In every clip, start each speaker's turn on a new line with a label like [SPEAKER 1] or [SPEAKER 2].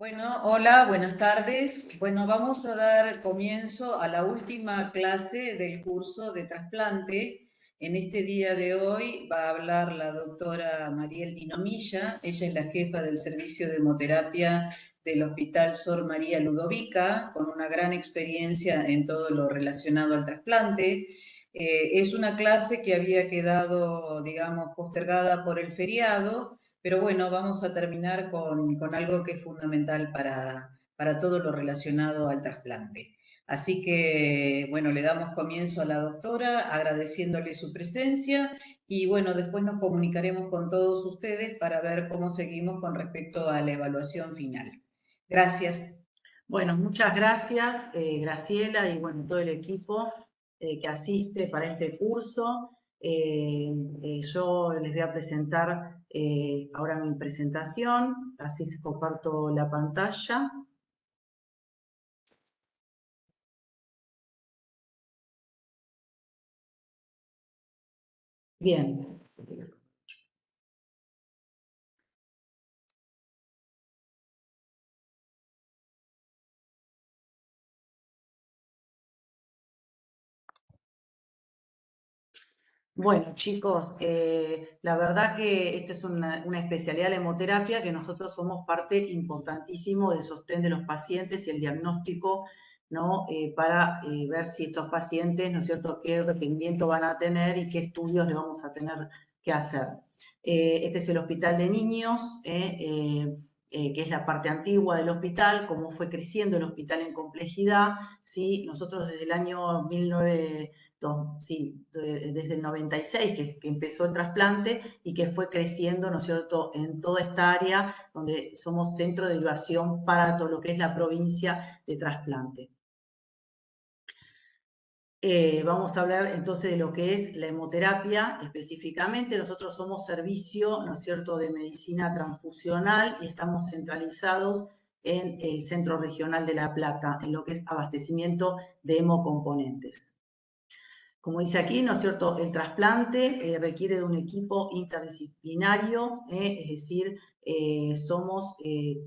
[SPEAKER 1] Bueno, hola, buenas tardes. Bueno, vamos a dar comienzo a la última clase del curso de trasplante. En este día de hoy va a hablar la doctora Mariel Dinomilla. Ella es la jefa del servicio de hemoterapia del Hospital Sor María Ludovica, con una gran experiencia en todo lo relacionado al trasplante. Es una clase que había quedado, digamos, postergada por el feriado, pero bueno, vamos a terminar con algo que es fundamental para todo lo relacionado al trasplante. Así que, bueno, le damos comienzo a la doctora agradeciéndole su presencia y bueno, después nos comunicaremos con todos ustedes para ver cómo seguimos con respecto a la evaluación final. Gracias.
[SPEAKER 2] Bueno, muchas gracias, Graciela, y bueno, todo el equipo que asiste para este curso. Yo les voy a presentar ahora mi presentación, así comparto la pantalla. Bien. Bueno, chicos, la verdad que esta es una especialidad de la hemoterapia que nosotros somos parte importantísimo del sostén de los pacientes y el diagnóstico, ¿no? Para ver si estos pacientes, ¿no es cierto?, qué requerimiento van a tener y qué estudios le vamos a tener que hacer. Este es el Hospital de Niños, que es la parte antigua del hospital, cómo fue creciendo el hospital en complejidad, ¿sí? Nosotros desde el año 1900, sí, desde el 96 que empezó el trasplante y que fue creciendo, ¿no es cierto?, en toda esta área donde somos centro de derivación para todo lo que es la provincia de trasplante. Vamos a hablar entonces de lo que es la hemoterapia específicamente. Nosotros somos servicio, ¿no es cierto?, de medicina transfusional y estamos centralizados en el Centro Regional de La Plata, en lo que es abastecimiento de hemocomponentes. Como dice aquí, ¿no es cierto?, el trasplante requiere de un equipo interdisciplinario, es decir, somos,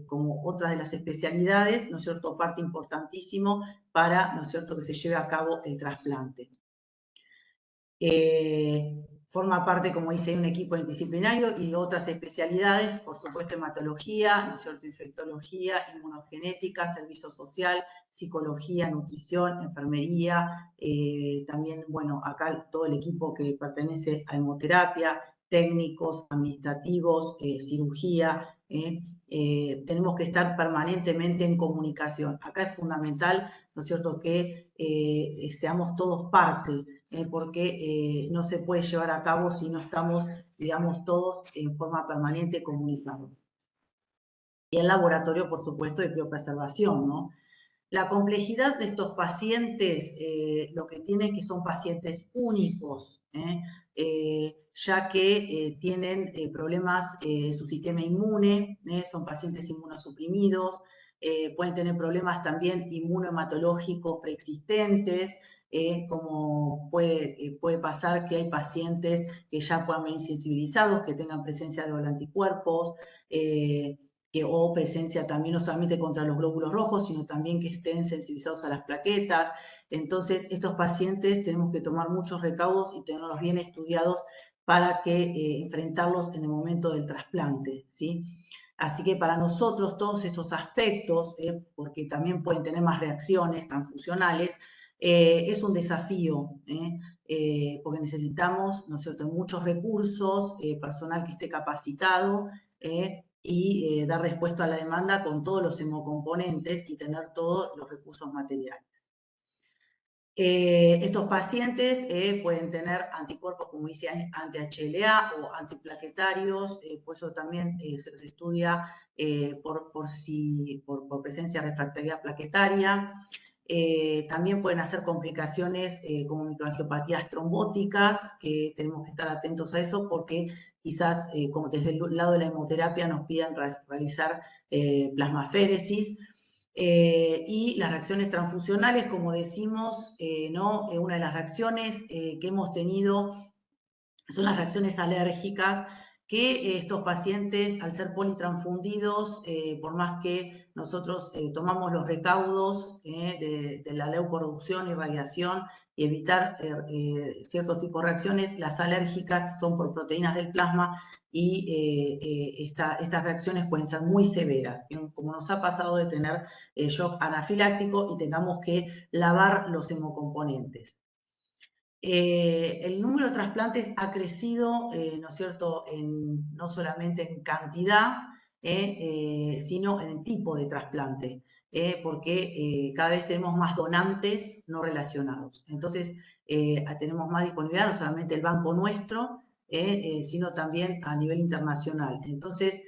[SPEAKER 2] como otras de las especialidades, ¿no es cierto?, parte importantísimo para, ¿no es cierto?, que se lleve a cabo el trasplante. Forma parte, como dice, de un equipo interdisciplinario y otras especialidades, por supuesto, hematología, ¿no es cierto?, infectología, inmunogenética, servicio social, psicología, nutrición, enfermería, también, bueno, acá todo el equipo que pertenece a hemoterapia, técnicos, administrativos, cirugía, tenemos que estar permanentemente en comunicación. Acá es fundamental, ¿no es cierto?, que seamos todos parte, porque no se puede llevar a cabo si no estamos, digamos, todos en forma permanente comunicados. Y el laboratorio, por supuesto, de criopreservación, ¿no? La complejidad de estos pacientes, lo que tiene es que son pacientes únicos, ya que tienen problemas su sistema inmune, son pacientes inmunosuprimidos, pueden tener problemas también inmunohematológicos preexistentes, como puede pasar que hay pacientes que ya puedan venir sensibilizados, que tengan presencia de anticuerpos, o presencia también no solamente contra los glóbulos rojos, sino también que estén sensibilizados a las plaquetas. Entonces, estos pacientes tenemos que tomar muchos recaudos y tenerlos bien estudiados para que enfrentarlos en el momento del trasplante, ¿sí? Así que para nosotros todos estos aspectos, porque también pueden tener más reacciones transfusionales, es un desafío, porque necesitamos, ¿no es cierto?, muchos recursos, personal que esté capacitado, y dar respuesta a la demanda con todos los hemocomponentes y tener todos los recursos materiales. Estos pacientes pueden tener anticuerpos, como dice, anti-HLA o antiplaquetarios, por eso también se los estudia por presencia de refractaria plaquetaria. También pueden hacer complicaciones como microangiopatías trombóticas, que tenemos que estar atentos a eso porque quizás como desde el lado de la hemoterapia nos pidan realizar plasmaféresis. Y las reacciones transfusionales, como decimos, ¿no? Una de las reacciones que hemos tenido son las reacciones alérgicas, que estos pacientes, al ser politransfundidos, por más que nosotros tomamos los recaudos de la leucoreducción y radiación y evitar ciertos tipos de reacciones, las alérgicas son por proteínas del plasma y estas reacciones pueden ser muy severas, como nos ha pasado de tener shock anafiláctico y tengamos que lavar los hemocomponentes. El número de trasplantes ha crecido, ¿no es cierto?, no solamente en cantidad, sino en el tipo de trasplante, porque cada vez tenemos más donantes no relacionados. Entonces, tenemos más disponibilidad, no solamente el banco nuestro, sino también a nivel internacional. Entonces,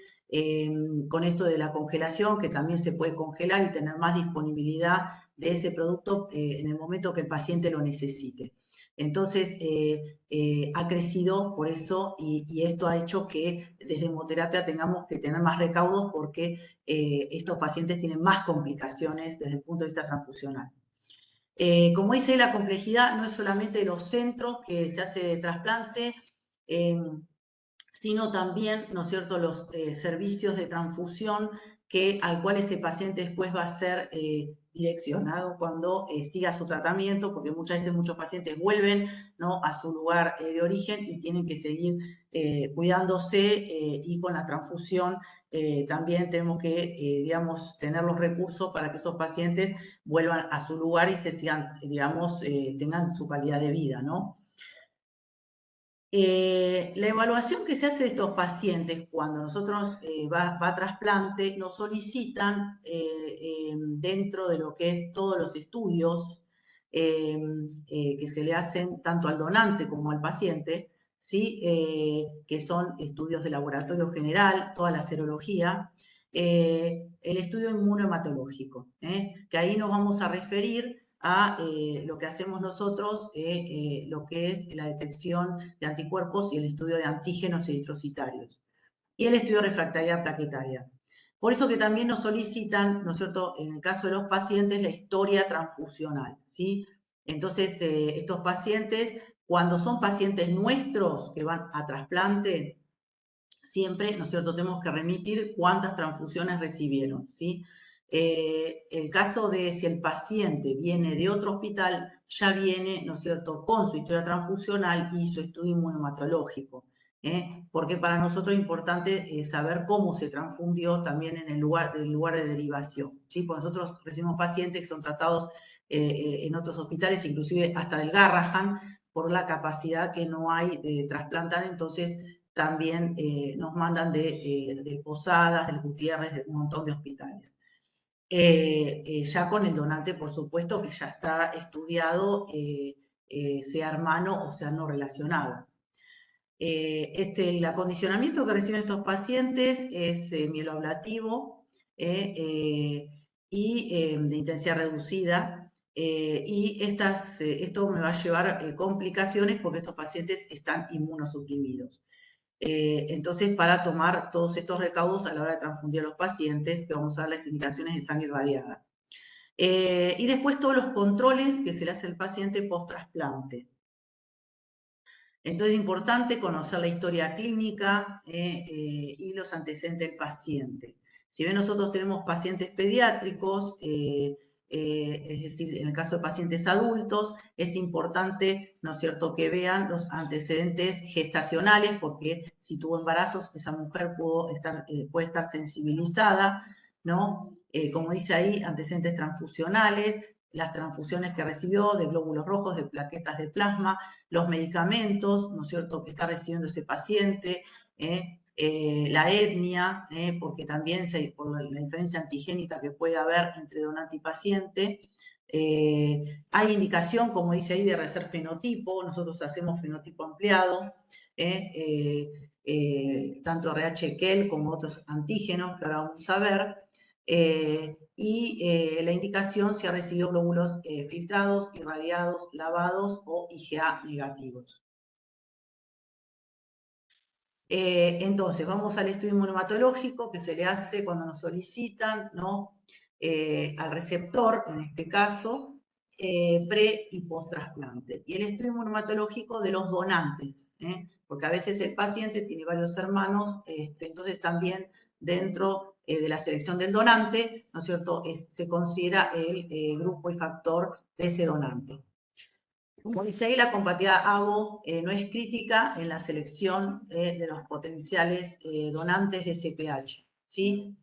[SPEAKER 2] con esto de la congelación, que también se puede congelar y tener más disponibilidad de ese producto en el momento que el paciente lo necesite. Entonces, ha crecido por eso y esto ha hecho que desde hemoterapia tengamos que tener más recaudos porque estos pacientes tienen más complicaciones desde el punto de vista transfusional. Como dice, la complejidad no es solamente los centros que se hace trasplante, sino también, ¿no es cierto?, los servicios de transfusión al cual ese paciente después va a ser direccionado cuando siga su tratamiento, porque muchas veces muchos pacientes vuelven, ¿no?, a su lugar de origen y tienen que seguir cuidándose y con la transfusión también tenemos que, digamos, tener los recursos para que esos pacientes vuelvan a su lugar y se sigan, digamos, tengan su calidad de vida, ¿no? La evaluación que se hace de estos pacientes cuando nosotros va a trasplante, nos solicitan dentro de lo que es todos los estudios que se le hacen tanto al donante como al paciente, ¿sí? Que son estudios de laboratorio general, toda la serología, el estudio inmunohematológico, que ahí nos vamos a referir a lo que hacemos nosotros, lo que es la detección de anticuerpos y el estudio de antígenos eritrocitarios. Y el estudio de refractaria plaquetaria. Por eso que también nos solicitan, ¿no es cierto?, en el caso de los pacientes, la historia transfusional, ¿sí? Entonces, estos pacientes, cuando son pacientes nuestros que van a trasplante, siempre, ¿no es cierto?, tenemos que remitir cuántas transfusiones recibieron, ¿sí? El caso de si el paciente viene de otro hospital, ya viene, ¿no es cierto?, con su historia transfusional y su estudio inmunohematológico, porque para nosotros es importante saber cómo se transfundió también en el lugar de derivación, ¿sí? Porque nosotros recibimos pacientes que son tratados en otros hospitales, inclusive hasta del Garrahan, por la capacidad que no hay de trasplantar, entonces también nos mandan de Posadas, del Gutiérrez, de un montón de hospitales. Ya con el donante, por supuesto, que ya está estudiado, sea hermano o sea no relacionado. El acondicionamiento que reciben estos pacientes es mieloablativo y de intensidad reducida. Y esto me va a llevar complicaciones porque estos pacientes están inmunosuprimidos. Entonces, para tomar todos estos recaudos a la hora de transfundir a los pacientes, que vamos a dar las indicaciones de sangre irradiada. Y después todos los controles que se le hace al paciente post-trasplante. Entonces es importante conocer la historia clínica y los antecedentes del paciente. Si bien nosotros tenemos pacientes pediátricos, es decir, en el caso de pacientes adultos, es importante, ¿no es cierto?, que vean los antecedentes gestacionales, porque si tuvo embarazos, esa mujer puede estar sensibilizada, ¿no? Como dice ahí, antecedentes transfusionales, las transfusiones que recibió de glóbulos rojos, de plaquetas de plasma, los medicamentos, ¿no es cierto?, que está recibiendo ese paciente, la etnia, porque también por la diferencia antigénica que puede haber entre donante y paciente. Hay indicación, como dice ahí, de hacer fenotipo, nosotros hacemos fenotipo ampliado, tanto RH-Kel como otros antígenos que ahora vamos a ver. Y la indicación si ha recibido glóbulos filtrados, irradiados, lavados o IgA negativos. Entonces, vamos al estudio inmunohematológico que se le hace cuando nos solicitan, ¿no?, al receptor, en este caso, pre y post trasplante. Y el estudio inmunohematológico de los donantes, porque a veces el paciente tiene varios hermanos, entonces también dentro de la selección del donante, ¿no es cierto?, se considera el grupo y factor de ese donante. Como dice ahí, la compatibilidad ABO no es crítica en la selección de los potenciales donantes de CPH, ¿sí?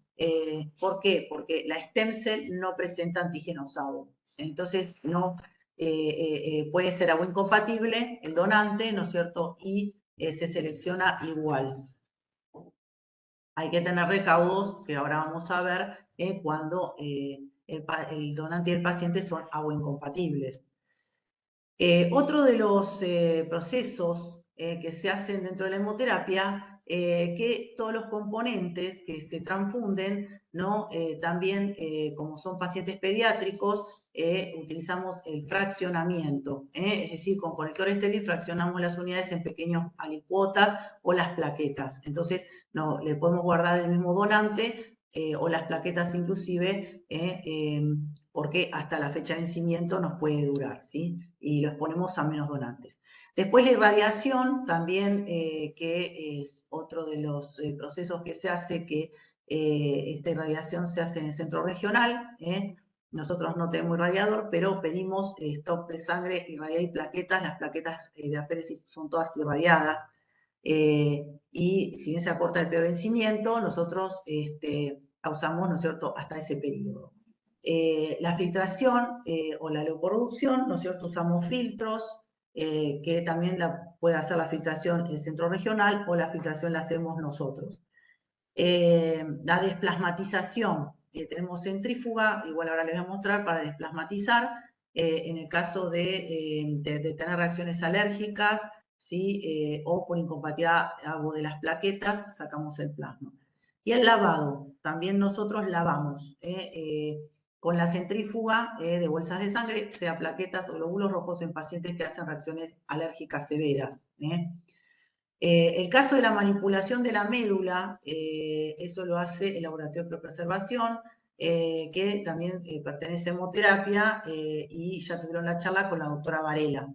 [SPEAKER 2] ¿Por qué? Porque la stem cell no presenta antígenos ABO. Entonces, no puede ser ABO incompatible el donante, ¿no es cierto? Y se selecciona igual. Hay que tener recaudos, que ahora vamos a ver, cuando el donante y el paciente son ABO incompatibles. Otro de los procesos que se hacen dentro de la hemoterapia, que todos los componentes que se transfunden, ¿no? También, como son pacientes pediátricos, utilizamos el fraccionamiento, es decir, con conector estéril fraccionamos las unidades en pequeños alicuotas o las plaquetas. Entonces, no, le podemos guardar el mismo donante o las plaquetas inclusive, porque hasta la fecha de vencimiento nos puede durar, ¿sí? Y los ponemos a menos donantes. Después la irradiación, también, que es otro de los procesos que se hace, que esta irradiación se hace en el centro regional. Nosotros no tenemos irradiador, pero pedimos stock de sangre irradiada y plaquetas. Las plaquetas de aféresis son todas irradiadas. Y si bien se acorta el periodo de vencimiento, nosotros usamos, ¿no es cierto?, hasta ese periodo. La filtración o la leucoreducción, ¿no es cierto?, usamos filtros, que también puede hacer la filtración el centro regional o la filtración la hacemos nosotros. La desplasmatización, tenemos centrífuga, igual ahora les voy a mostrar, para desplasmatizar, en el caso de tener reacciones alérgicas, ¿sí? O por incompatibilidad de las plaquetas, sacamos el plasma. Y el lavado, también nosotros lavamos con la centrífuga de bolsas de sangre, sea plaquetas o glóbulos rojos en pacientes que hacen reacciones alérgicas severas. El caso de la manipulación de la médula, eso lo hace el laboratorio de preservación, que también pertenece a hemoterapia, y ya tuvieron la charla con la doctora Varela.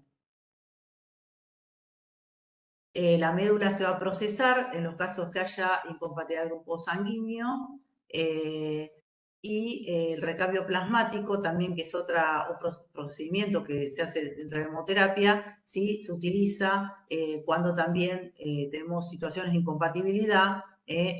[SPEAKER 2] La médula se va a procesar en los casos que haya incompatibilidad del grupo sanguíneo, y el recambio plasmático también, que es otro procedimiento que se hace dentro de la hemoterapia, ¿sí? Se utiliza cuando también tenemos situaciones de incompatibilidad,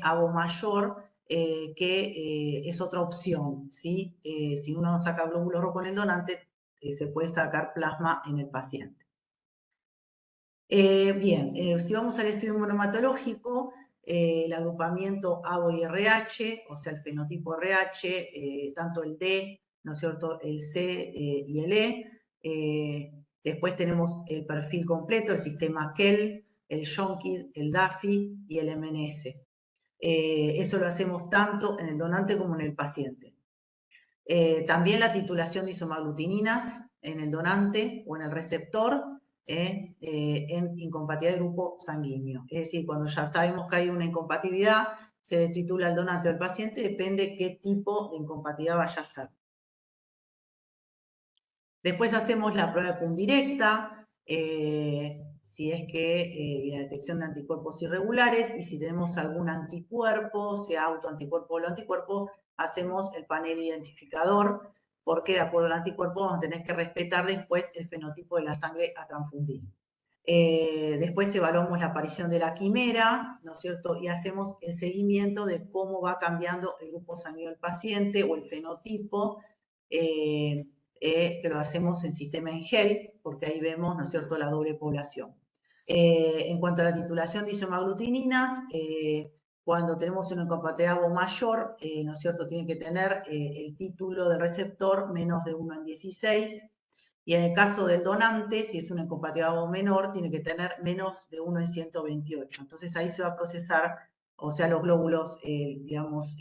[SPEAKER 2] ABO mayor, que es otra opción, ¿sí? Si uno no saca glóbulo rojo en el donante, se puede sacar plasma en el paciente. Bien, si vamos al estudio inmunohematológico, el agrupamiento ABO y RH, o sea, el fenotipo RH, tanto el D, ¿no es cierto?, el C y el E. Después tenemos el perfil completo, el sistema KELL, el Schonkind, el DAFI y el MNS. Eso lo hacemos tanto en el donante como en el paciente. También la titulación de isomaglutininas en el donante o en el receptor, en incompatibilidad de grupo sanguíneo. Es decir, cuando ya sabemos que hay una incompatibilidad, se titula el donante o el paciente, depende qué tipo de incompatibilidad vaya a ser. Después hacemos la prueba de PUM directa, si es que la detección de anticuerpos irregulares, y si tenemos algún anticuerpo, sea autoanticuerpo o anticuerpo, hacemos el panel identificador, porque de acuerdo al anticuerpo vamos a tener que respetar después el fenotipo de la sangre a transfundir. Después evaluamos la aparición de la quimera, ¿no es cierto? Y hacemos el seguimiento de cómo va cambiando el grupo sanguíneo del paciente o el fenotipo, que lo hacemos en sistema en gel, porque ahí vemos, ¿no es cierto?, la doble población. En cuanto a la titulación de isomaglutininas, cuando tenemos una incompatibilidad ABO mayor, ¿no es cierto?, tiene que tener el título del receptor menos de 1 en 16, y en el caso del donante, si es una incompatibilidad ABO menor, tiene que tener menos de 1 en 128. Entonces ahí se va a procesar, o sea, los glóbulos, digamos,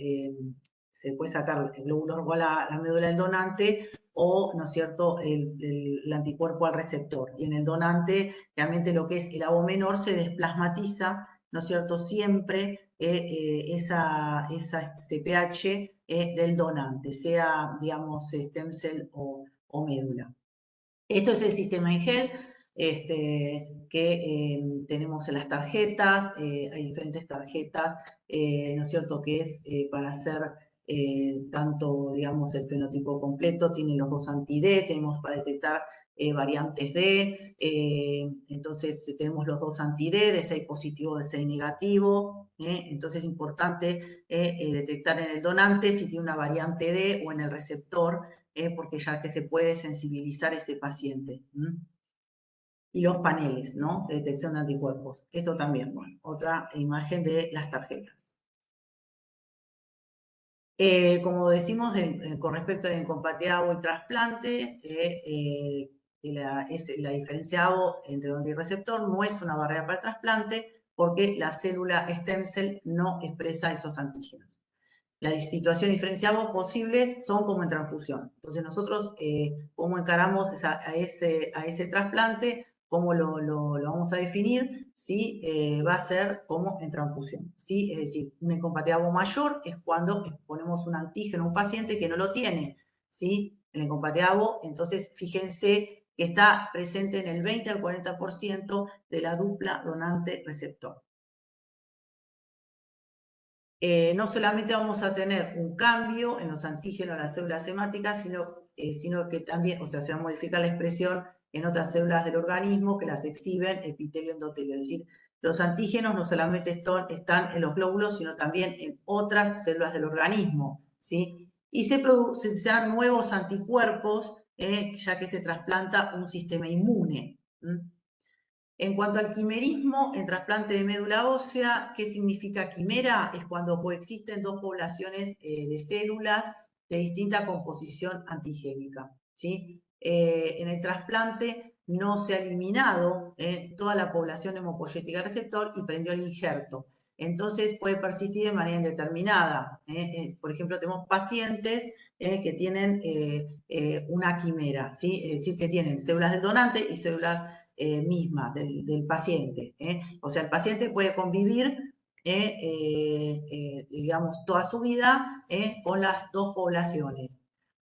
[SPEAKER 2] se puede sacar el glóbulo rojo a la médula del donante, o, ¿no es cierto?, el anticuerpo al receptor. Y en el donante, realmente lo que es el ABO menor se desplasmatiza, ¿no es cierto?, siempre esa CPH del donante, sea, digamos, stem cell o médula. Esto es el sistema Ingel, que tenemos en las tarjetas, hay diferentes tarjetas, ¿no es cierto?, que es para hacer tanto, digamos, el fenotipo completo, tiene los dos anti-D, tenemos para detectar variantes D, entonces tenemos los dos anti-D, de 6 positivo, de 6 negativo, entonces es importante detectar en el donante si tiene una variante D o en el receptor, porque ya que se puede sensibilizar ese paciente. Y los paneles, ¿no?, de detección de anticuerpos. Esto también, bueno, otra imagen de las tarjetas. Como decimos, con respecto a la incompatibilidad AVO y trasplante, la diferencia AVO entre donante y receptor no es una barrera para el trasplante porque la célula stem cell no expresa esos antígenos. Las situaciones diferenciables posibles son como en transfusión. Entonces nosotros, ¿cómo encaramos a ese trasplante? ¿Cómo lo vamos a definir? ¿Sí? Va a ser como en transfusión. ¿Sí? Es decir, una incompatibilidad mayor es cuando ponemos un antígeno a un paciente que no lo tiene. ¿Sí? En la incompatibilidad, entonces fíjense que está presente en el 20 al 40% de la dupla donante-receptor. No solamente vamos a tener un cambio en los antígenos de las células hemáticas, sino que también, o sea, se va a modificar la expresión en otras células del organismo que las exhiben epitelio endotelio. Es decir, los antígenos no solamente están en los glóbulos, sino también en otras células del organismo, ¿sí? Y se dan nuevos anticuerpos, ya que se trasplanta un sistema inmune. En cuanto al quimerismo en trasplante de médula ósea, ¿qué significa quimera? Es cuando coexisten dos poblaciones de células de distinta composición antigénica, ¿sí? En el trasplante no se ha eliminado toda la población hemopoyética receptor y prendió el injerto. Entonces puede persistir de manera indeterminada. Por ejemplo, tenemos pacientes que tienen una quimera, ¿sí? Es decir, que tienen células del donante y células misma del paciente. O sea, el paciente puede convivir, digamos, toda su vida con las dos poblaciones,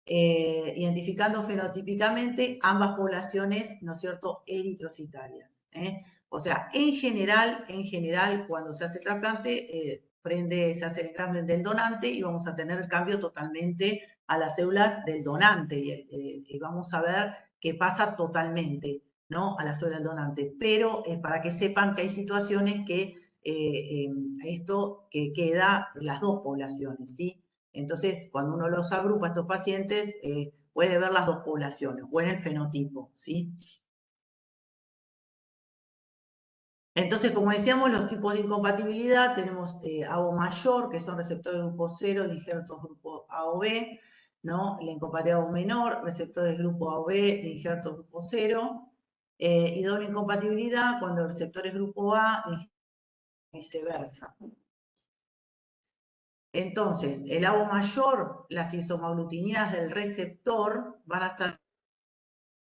[SPEAKER 2] identificando fenotípicamente ambas poblaciones, ¿no es cierto?, eritrocitarias. O sea, en general, cuando se hace el trasplante, se hace el examen del donante y vamos a tener el cambio totalmente a las células del donante y vamos a ver qué pasa totalmente, ¿no?, a la célula del donante. Pero para que sepan que hay situaciones que esto que queda las dos poblaciones, ¿sí? Entonces, cuando uno los agrupa a estos pacientes, puede ver las dos poblaciones o en el fenotipo, ¿sí? Entonces, como decíamos, los tipos de incompatibilidad, tenemos AVO mayor, que son receptores grupo 0 de injertos grupo A o B, ¿no? La incompatibilidad AVO menor, receptores grupo A o B de injertos grupo 0, y doble incompatibilidad cuando el receptor es grupo A y viceversa. Entonces, el AVO mayor, las isomaglutininas del receptor van a estar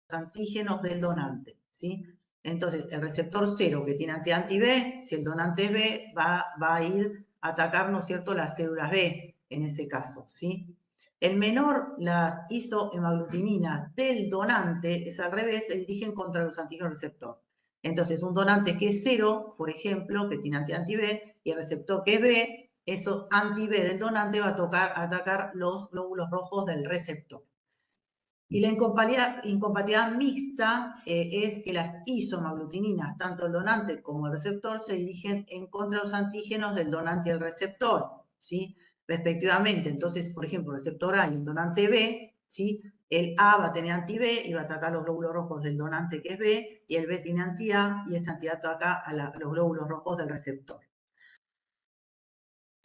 [SPEAKER 2] antígenos del donante, ¿sí? Entonces, el receptor 0 que tiene anti-B, si el donante es B, va a ir a atacar, ¿no es cierto?, las células B en ese caso, ¿sí? El menor, las isohemaglutininas del donante, es al revés, se dirigen contra los antígenos receptor. Entonces, un donante que es 0, por ejemplo, que tiene anti-B, y el receptor que es B, eso anti-B del donante va a atacar los glóbulos rojos del receptor. Y la incompatibilidad mixta es que las isomaglutininas, tanto el donante como el receptor, se dirigen en contra de los antígenos del donante y el receptor, ¿sí?, respectivamente. Entonces, por ejemplo, el receptor A y el donante B, ¿sí?, el A va a tener anti-B y va a atacar los glóbulos rojos del donante que es B, y el B tiene anti-A y ese anti-A ataca a los glóbulos rojos del receptor.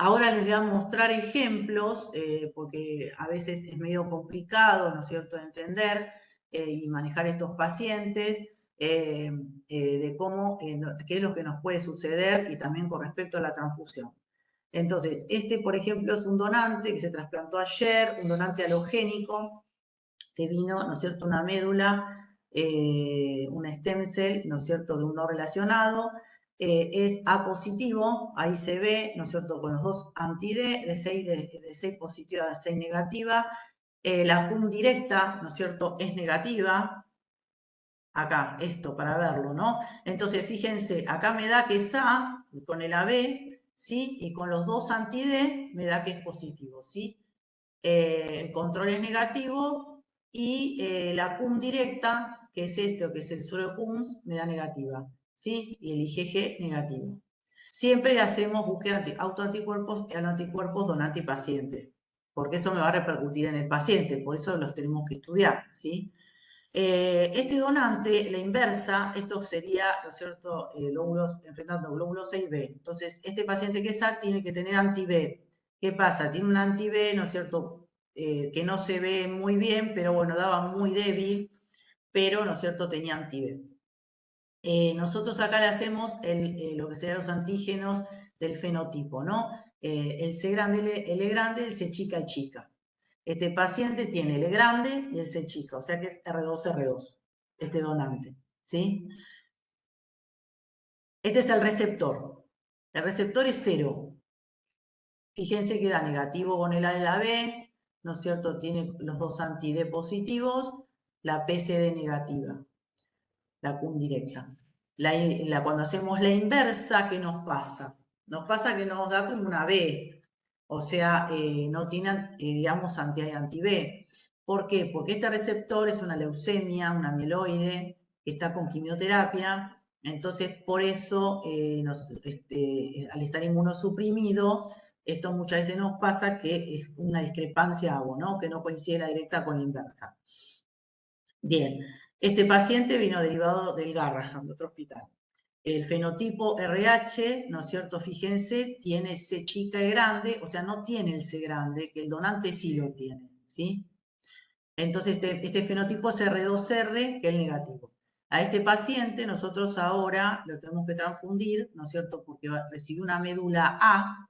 [SPEAKER 2] Ahora les voy a mostrar ejemplos, porque a veces es medio complicado, ¿no es cierto?, de entender y manejar estos pacientes, de cómo, qué es lo que nos puede suceder y también con respecto a la transfusión. Entonces, por ejemplo, es un donante que se trasplantó ayer, un donante halogénico, que vino, ¿no es cierto?, una médula, una stem cell, ¿no es cierto?, de un no relacionado, es A positivo, ahí se ve, ¿no es cierto?, con los dos anti-D, de 6 positiva a 6 negativa, la CUM directa, ¿no es cierto?, es negativa, acá, esto, para verlo, ¿no? Entonces, fíjense, acá me da que es A con el AB, ¿sí? Y con los dos anti-D me da que es positivo, ¿sí? El control es negativo y la cum directa, que es esto, que es el suero cums, me da negativa, ¿sí? Y el IgG negativo. Siempre le hacemos búsqueda autoanticuerpos y anticuerpos donante y paciente, porque eso me va a repercutir en el paciente, por eso los tenemos que estudiar, ¿sí? Este donante, la inversa, esto sería, ¿no es cierto?, glóbulos, enfrentando glóbulos A y B. Entonces, este paciente que es A tiene que tener anti-B. ¿Qué pasa? Tiene un anti-B, ¿no es cierto?, que no se ve muy bien, pero bueno, daba muy débil, pero, ¿no es cierto?, tenía anti-B. Nosotros acá le hacemos lo que serían los antígenos del fenotipo, ¿no? El C grande, L grande, el C chica y chica. Este paciente tiene L grande y el C chica, o sea que es R2, este donante, ¿sí? Este es el receptor. El receptor es 0. Fíjense que da negativo con el A de la B, ¿no es cierto? Tiene los dos anti-D positivos, la PCD negativa, la cum directa. Cuando hacemos la inversa, ¿qué nos pasa? Nos pasa que nos da como una B, o sea, no tiene, digamos, anti-B. ¿Por qué? Porque este receptor es una leucemia, una mieloide, que está con quimioterapia, entonces por eso, al estar inmunosuprimido, esto muchas veces nos pasa que es una discrepancia, ¿no? Que no coincide la directa con la inversa. Bien, este paciente vino derivado del Garrahan, de otro hospital. El fenotipo RH, ¿no es cierto? Fíjense, tiene C chica y grande, o sea, no tiene el C grande, que el donante sí lo tiene, ¿sí? Entonces, este fenotipo es R2R, que es el negativo. A este paciente nosotros ahora lo tenemos que transfundir, ¿no es cierto? Porque recibió una médula A,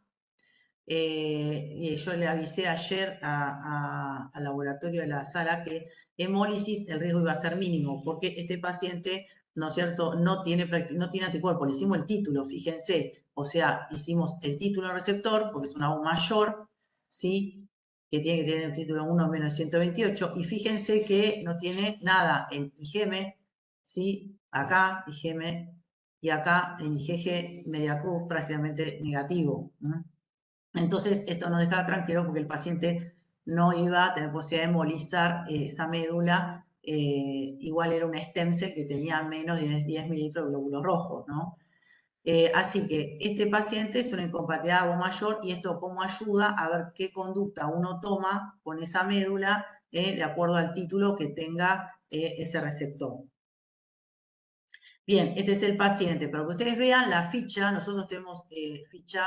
[SPEAKER 2] y yo le avisé ayer al laboratorio de la sala que hemólisis el riesgo iba a ser mínimo, porque este paciente, ¿no es cierto?, no tiene anticuerpos. Le hicimos el título, fíjense, o sea, hicimos el título receptor, porque es una O mayor, ¿sí?, que tiene que tener un título 1 menos 128, y fíjense que no tiene nada en IgM, ¿sí?, acá IgM, y acá en IgG media cruz prácticamente negativo, ¿no? Entonces, esto nos dejaba tranquilo porque el paciente no iba a tener posibilidad de hemolizar esa médula, igual era un stem cell que tenía menos de 10 mililitros de glóbulos rojos, ¿no? Así que este paciente es una incompatibilidad O mayor y esto como ayuda a ver qué conducta uno toma con esa médula de acuerdo al título que tenga ese receptor. Bien, este es el paciente. Para que ustedes vean la ficha, nosotros tenemos ficha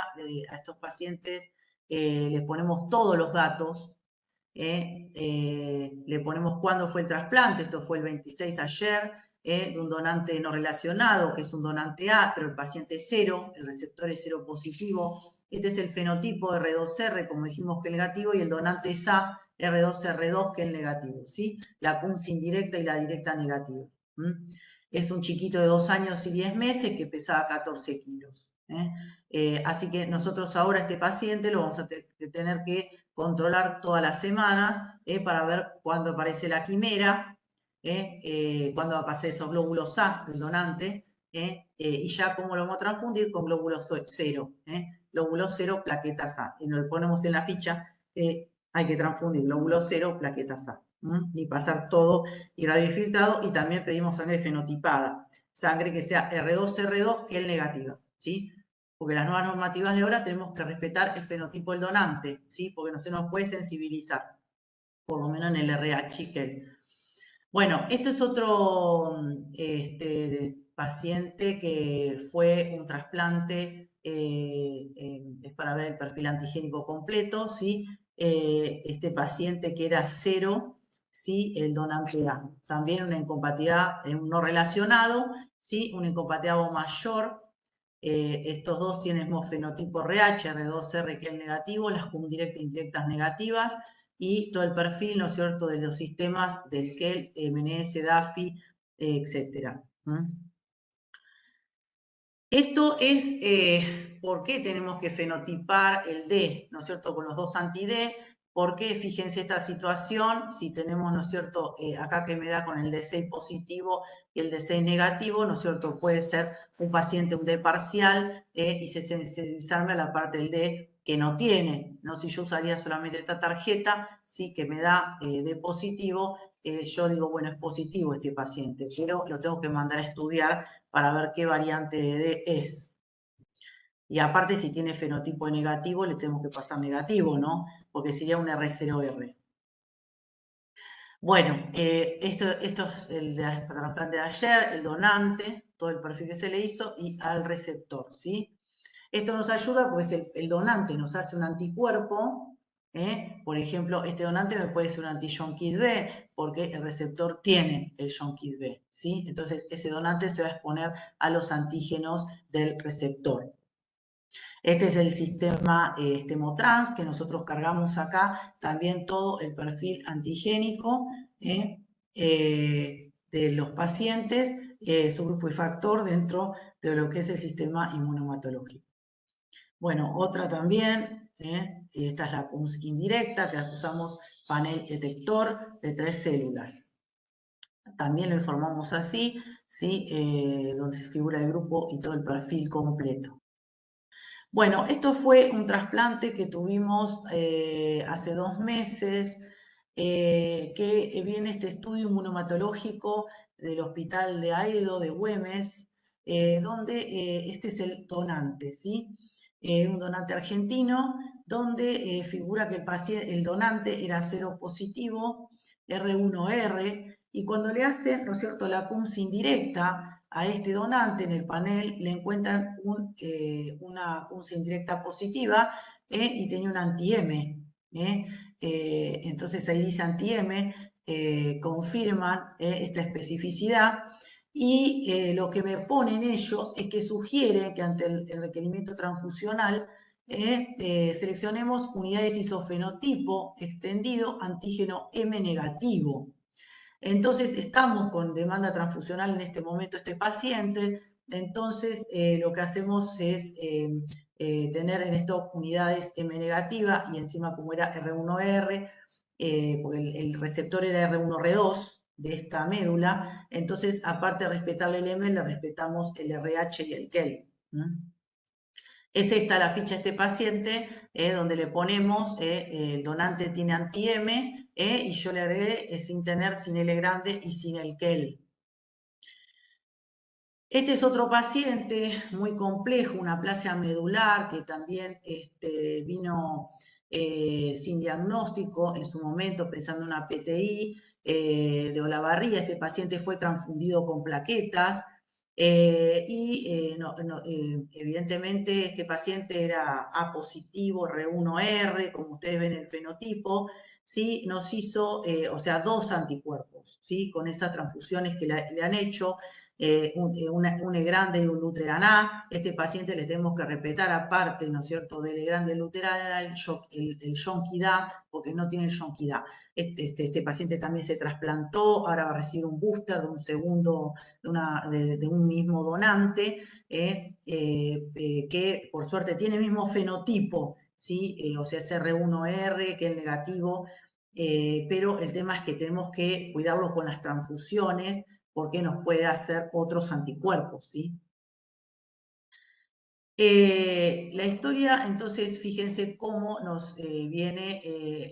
[SPEAKER 2] a estos pacientes, les ponemos todos los datos, le ponemos cuándo fue el trasplante, esto fue el 26 ayer, de un donante no relacionado, que es un donante A, pero el paciente es 0, el receptor es 0 positivo. Este es el fenotipo R2R, como dijimos que es negativo, y el donante es A, R2R2, que es el negativo, ¿sí? La CUMS indirecta y la directa negativa. Es un chiquito de 2 años y 10 meses que pesaba 14 kilos. Así que nosotros ahora este paciente lo vamos a tener que controlar todas las semanas para ver cuándo aparece la quimera, cuándo aparecen esos glóbulos A del donante, y ya cómo lo vamos a transfundir con glóbulos 0. Glóbulos 0, plaquetas A. Y nos lo ponemos en la ficha, hay que transfundir glóbulos 0, plaquetas A. Y pasar todo y radiofiltrado, y también pedimos sangre fenotipada, sangre que sea R2R2, que es el negativa, ¿sí? Porque las nuevas normativas de ahora tenemos que respetar el fenotipo del donante, ¿sí? Porque no se nos puede sensibilizar, por lo menos en el RH. Bueno, esto es otro paciente que fue un trasplante, es para ver el perfil antigénico completo, ¿sí? Este paciente que era 0, ¿sí? El donante A. También una incompatibilidad, un no relacionado, ¿sí? Una incompatibilidad O mayor. Estos dos tienen fenotipo RH, R2R, que es negativo, las cum directas e indirectas negativas, y todo el perfil, ¿no es cierto?, de los sistemas del KEL, MNS, DAFI, etc. Esto es por qué tenemos que fenotipar el D, ¿no es cierto?, con los dos anti-D. porque fíjense esta situación, si tenemos, ¿no es cierto?, acá que me da con el D6 positivo y el D6 negativo, ¿no es cierto?, puede ser un paciente un D parcial y se sensibilizarme a la parte del D que no tiene, ¿no? Si yo usaría solamente esta tarjeta, sí que me da D positivo, yo digo, bueno, es positivo este paciente, pero lo tengo que mandar a estudiar para ver qué variante de D es. Y aparte, si tiene fenotipo negativo, le tenemos que pasar negativo, ¿no? Porque sería un R0R. Bueno, esto es el trasplante de ayer, el donante, todo el perfil que se le hizo, y al receptor, ¿sí? Esto nos ayuda porque el donante nos hace un anticuerpo, por ejemplo, este donante me puede ser un anti-John-KIT B, porque el receptor tiene el John-KIT B, ¿sí? Entonces, ese donante se va a exponer a los antígenos del receptor. Este es el sistema Hemotrans que nosotros cargamos acá, también todo el perfil antigénico de los pacientes, su grupo y factor dentro de lo que es el sistema inmunomatológico. Bueno, otra también, esta es la PUMS indirecta, que usamos panel detector de 3 células. También lo informamos así, ¿sí? Donde figura el grupo y todo el perfil completo. Bueno, esto fue un trasplante que tuvimos hace 2 meses, que viene este estudio inmunomatológico del Hospital de Aedo de Güemes, donde este es el donante, ¿sí? Un donante argentino, donde figura que el donante era cero positivo, R1R, y cuando le hacen, ¿no es cierto?, la PUMS indirecta a este donante en el panel, le encuentran una PUMS indirecta positiva y tenía un anti-M. Entonces ahí dice anti-M, confirman esta especificidad y lo que me ponen ellos es que sugiere que ante el requerimiento transfusional seleccionemos unidades isofenotipo extendido antígeno M negativo. Entonces, estamos con demanda transfusional en este momento este paciente, entonces lo que hacemos es tener en stock unidades M negativa y encima como era R1R, porque el receptor era R1R2 de esta médula, entonces aparte de respetarle el M, le respetamos el RH y el KEL. Es esta la ficha de este paciente, donde le ponemos, el donante tiene anti-M, y yo le agregué sin tener, sin L grande y sin el KEL. Este es otro paciente muy complejo, una aplasia medular, que también vino sin diagnóstico en su momento, pensando en una PTI de Olavarría. Este paciente fue transfundido con plaquetas, evidentemente este paciente era A positivo, R1R, como ustedes ven el fenotipo, ¿sí? Nos hizo, o sea, 2 anticuerpos, ¿sí? Con esas transfusiones que le han hecho, un E grande y un Luteran A. Este paciente le tenemos que respetar aparte, ¿no es cierto?, del E grande y Luteran A, el John-KIT A, porque no tiene el John-KIT A. Este paciente también se trasplantó, ahora va a recibir un booster de un segundo, de un mismo donante, que por suerte tiene el mismo fenotipo, ¿sí? O sea, es R1R, que es el negativo, pero el tema es que tenemos que cuidarlo con las transfusiones, porque nos puede hacer otros anticuerpos, ¿sí? La historia, entonces, fíjense cómo nos viene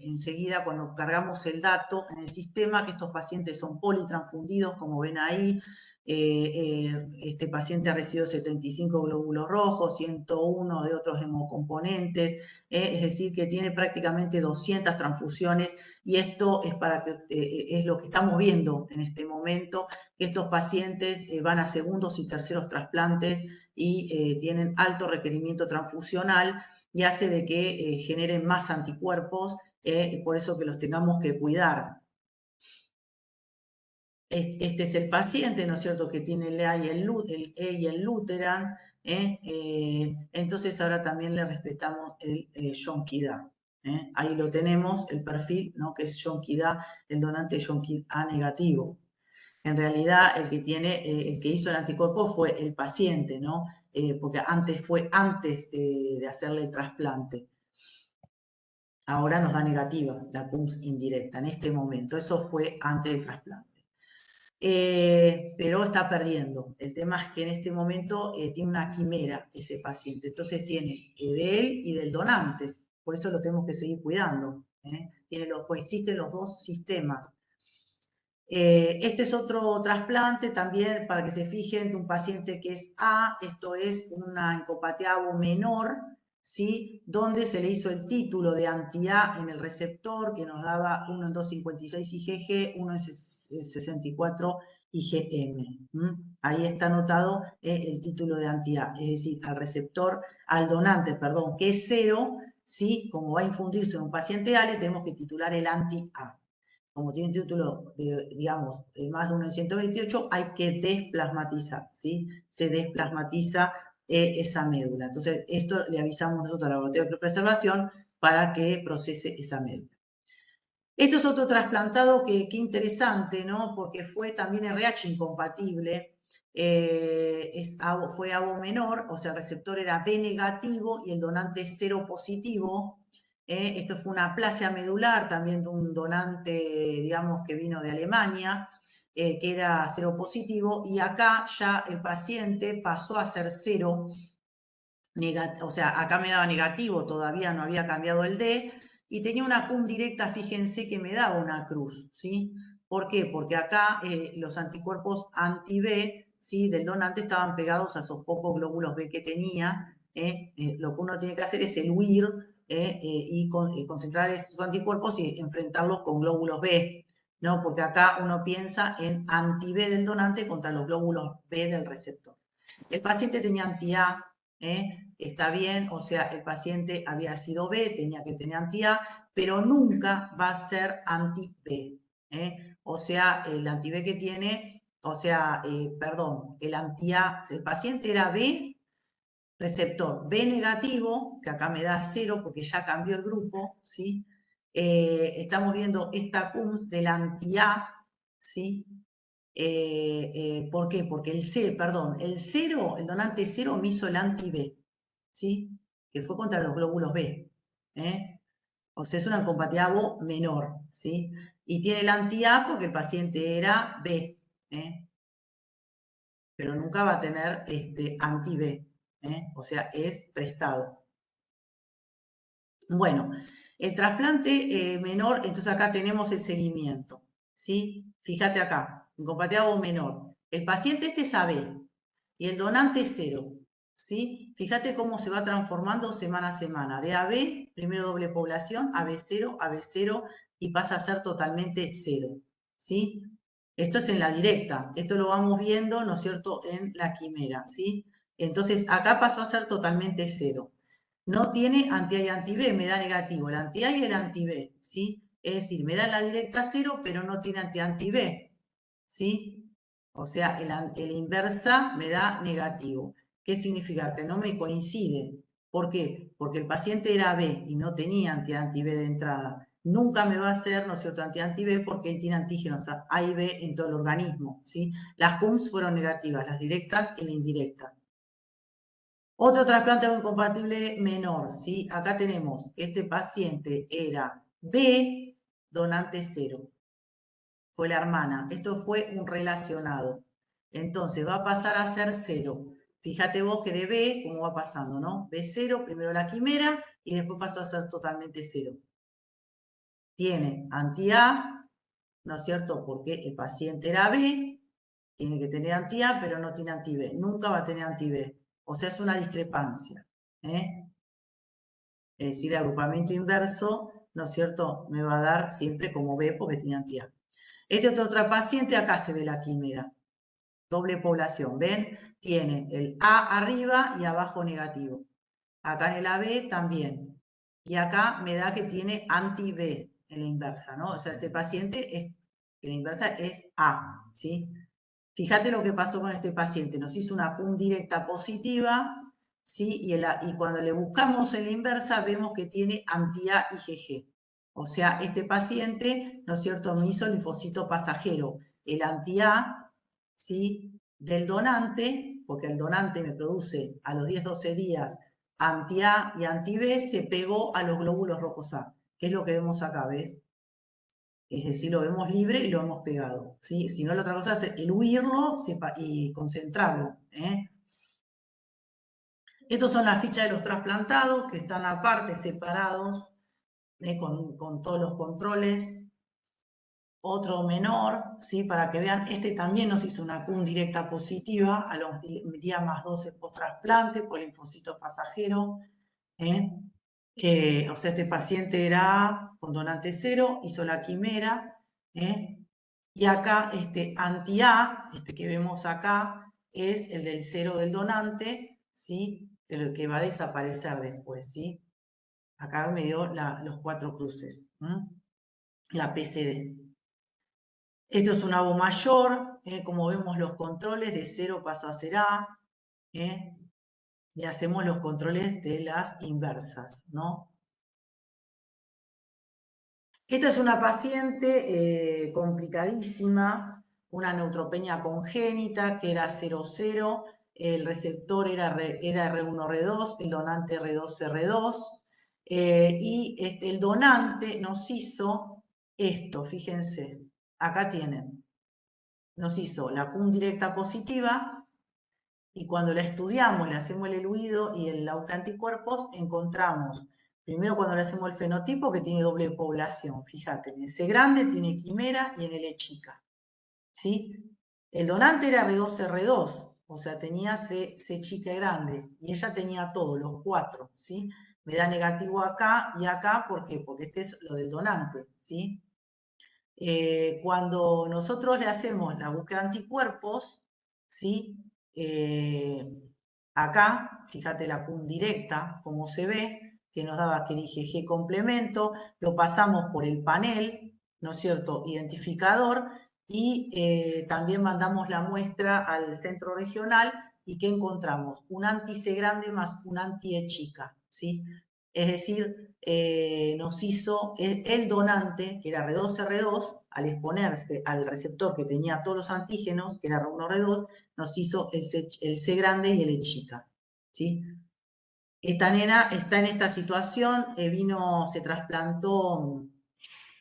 [SPEAKER 2] enseguida cuando cargamos el dato en el sistema, que estos pacientes son politransfundidos, como ven ahí. Este paciente ha recibido 75 glóbulos rojos, 101 de otros hemocomponentes, es decir, que tiene prácticamente 200 transfusiones, y esto es, es lo que estamos viendo en este momento, que estos pacientes van a segundos y terceros trasplantes y tienen alto requerimiento transfusional y hace de que generen más anticuerpos, por eso que los tengamos que cuidar. Este es el paciente, ¿no es cierto?, que tiene el E y el Luteran, entonces ahora también le respetamos el John-KIT A. Ahí lo tenemos, el perfil, ¿no?, que es John-KIT A, el donante John-KIT A negativo. En realidad, el que hizo el anticuerpo fue el paciente, ¿no? Porque fue antes de hacerle el trasplante. Ahora nos da negativa la CUMS indirecta en este momento. Eso fue antes del trasplante. Pero está perdiendo. El tema es que en este momento tiene una quimera ese paciente. Entonces tiene de él y del donante. Por eso lo tenemos que seguir cuidando. Pues existen los dos sistemas. Este es otro trasplante también para que se fijen de un paciente que es A, esto es una encopatía ABO menor, ¿sí? Donde se le hizo el título de anti-A en el receptor que nos daba 1 en 256 IgG, 1 en 64 IgM. Ahí está anotado el título de anti-A, es decir, al donante, perdón, que es 0, ¿sí? Como va a infundirse en un paciente A, le tenemos que titular el anti-A. Como tiene un título de, digamos, más de 1 en 128, hay que desplasmatizar, ¿sí? Se desplasmatiza esa médula. Entonces, esto le avisamos nosotros al laboratorio de preservación para que procese esa médula. Esto es otro trasplantado que interesante, ¿no? Porque fue también RH incompatible, fue ABO menor, o sea, el receptor era B negativo y el donante es 0 positivo. Esto fue una aplasia medular también de un donante, digamos, que vino de Alemania, que era 0 positivo, y acá ya el paciente pasó a ser 0, o sea, acá me daba negativo, todavía no había cambiado el D, y tenía una CUM directa, fíjense que me daba una cruz, ¿sí? ¿Por qué? Porque acá los anticuerpos anti-B, ¿sí? Del donante estaban pegados a esos pocos glóbulos B que tenía. Lo que uno tiene que hacer es el huir y concentrar esos anticuerpos y enfrentarlos con glóbulos B, ¿no? Porque acá uno piensa en anti-B del donante contra los glóbulos B del receptor. El paciente tenía anti-A, está bien, o sea, el paciente había sido B, tenía que tener anti-A, pero nunca va a ser anti-B. O sea, el anti-B que tiene, o sea, perdón, el anti-A, el paciente era B, receptor B negativo, que acá me da 0 porque ya cambió el grupo, ¿sí? Estamos viendo esta CUMS del anti-A, ¿sí? ¿Por qué? Porque el 0, el donante 0 me hizo el anti-B, ¿sí? Que fue contra los glóbulos B. O sea, es una compatibilidad ABO menor, ¿sí? Y tiene el anti-A porque el paciente era B, pero nunca va a tener anti-B, o sea, es prestado. Bueno, el trasplante menor, entonces acá tenemos el seguimiento, ¿sí? Fíjate acá, incompatibilidad ABO menor. El paciente es AB y el donante es 0, ¿sí? Fíjate cómo se va transformando semana a semana. De AB, primero doble población, AB0, AB0 y pasa a ser totalmente 0, ¿sí? Esto es en la directa, esto lo vamos viendo, ¿no es cierto?, en la quimera, ¿sí? Entonces acá pasó a ser totalmente 0. No tiene anti-A y anti-B, me da negativo el anti-A y el anti-B, ¿sí? Es decir, me da la directa 0, pero no tiene anti-B, ¿sí? O sea, el inversa me da negativo. ¿Qué significa? Que no me coincide. ¿Por qué? Porque el paciente era B y no tenía anti-B de entrada. Nunca me va a hacer, ¿no es cierto?, anti-B porque él tiene antígenos A y B en todo el organismo, ¿sí? Las CUMS fueron negativas, las directas y la indirecta. Otro trasplante incompatible menor, ¿sí? Acá tenemos, este paciente era B, donante 0. Fue la hermana. Esto fue un relacionado. Entonces va a pasar a ser 0. Fíjate vos que de B, cómo va pasando, ¿no? B0, primero la quimera, y después pasó a ser totalmente 0. Tiene anti-A, ¿no es cierto? Porque el paciente era B, tiene que tener anti-A, pero no tiene anti-B. Nunca va a tener anti-B. O sea, es una discrepancia. Es decir, el agrupamiento inverso, ¿no es cierto?, me va a dar siempre como B porque tiene anti-A. Este otro paciente, acá se ve la quimera. Doble población, ¿ven? Tiene el A arriba y abajo negativo. Acá en el AB también. Y acá me da que tiene anti-B en la inversa, ¿no? O sea, este paciente en la inversa es A, ¿sí? Fíjate lo que pasó con este paciente. Nos hizo una PUM directa positiva, ¿sí? Y cuando le buscamos en la inversa, vemos que tiene anti-A IgG. O sea, este paciente, ¿no es cierto?, me hizo linfocito pasajero. El anti-A, ¿sí?, del donante, porque el donante me produce a los 10-12 días anti-A y anti-B, se pegó a los glóbulos rojos A. que es lo que vemos acá, ¿ves? Es decir, lo vemos libre y lo hemos pegado, ¿sí? Si no, la otra cosa es el huirlo y concentrarlo, ¿eh? Estos son las fichas de los trasplantados que están aparte, separados, con todos los controles. Otro menor, ¿sí? Para que vean, este también nos hizo una CUN directa positiva a los días más 12 post-trasplante por linfocito pasajero. O sea, este paciente era con donante 0, hizo la quimera. Y acá, este anti-A, este que vemos acá, es el del 0 del donante, ¿sí? Que va a desaparecer después, ¿sí? Acá me dio los 4 cruces, la PCD. Esto es una O mayor, como vemos los controles, de 0 paso a ser A, y hacemos los controles de las inversas, ¿no? Esta es una paciente complicadísima, una neutropenia congénita que era 0,0, el receptor era R1-R2, el donante R2-R2, y el donante nos hizo esto, fíjense, acá tienen. Nos hizo la CUM directa positiva y cuando la estudiamos, le hacemos el eluido y el autoanticuerpos, encontramos, primero cuando le hacemos el fenotipo, que tiene doble población. Fíjate, en el C grande tiene quimera y en el E chica. ¿Sí? El donante era R2-R2, o sea, tenía C chica y grande, y ella tenía todos, los 4, ¿sí? Me da negativo acá y acá, ¿por qué? Porque este es lo del donante, ¿sí? Cuando nosotros le hacemos la búsqueda de anticuerpos, ¿sí? Acá, fíjate la CUN directa, como se ve, que nos daba que dije G complemento, lo pasamos por el panel, ¿no es cierto?, identificador, y también mandamos la muestra al centro regional, y ¿qué encontramos? Un anti-C grande más un anti-E chica, ¿sí? Es decir, nos hizo el donante, que era R2-R2, al exponerse al receptor que tenía todos los antígenos, que era R1-R2, nos hizo el C grande y el E chica. ¿Sí? Esta nena está en esta situación, se trasplantó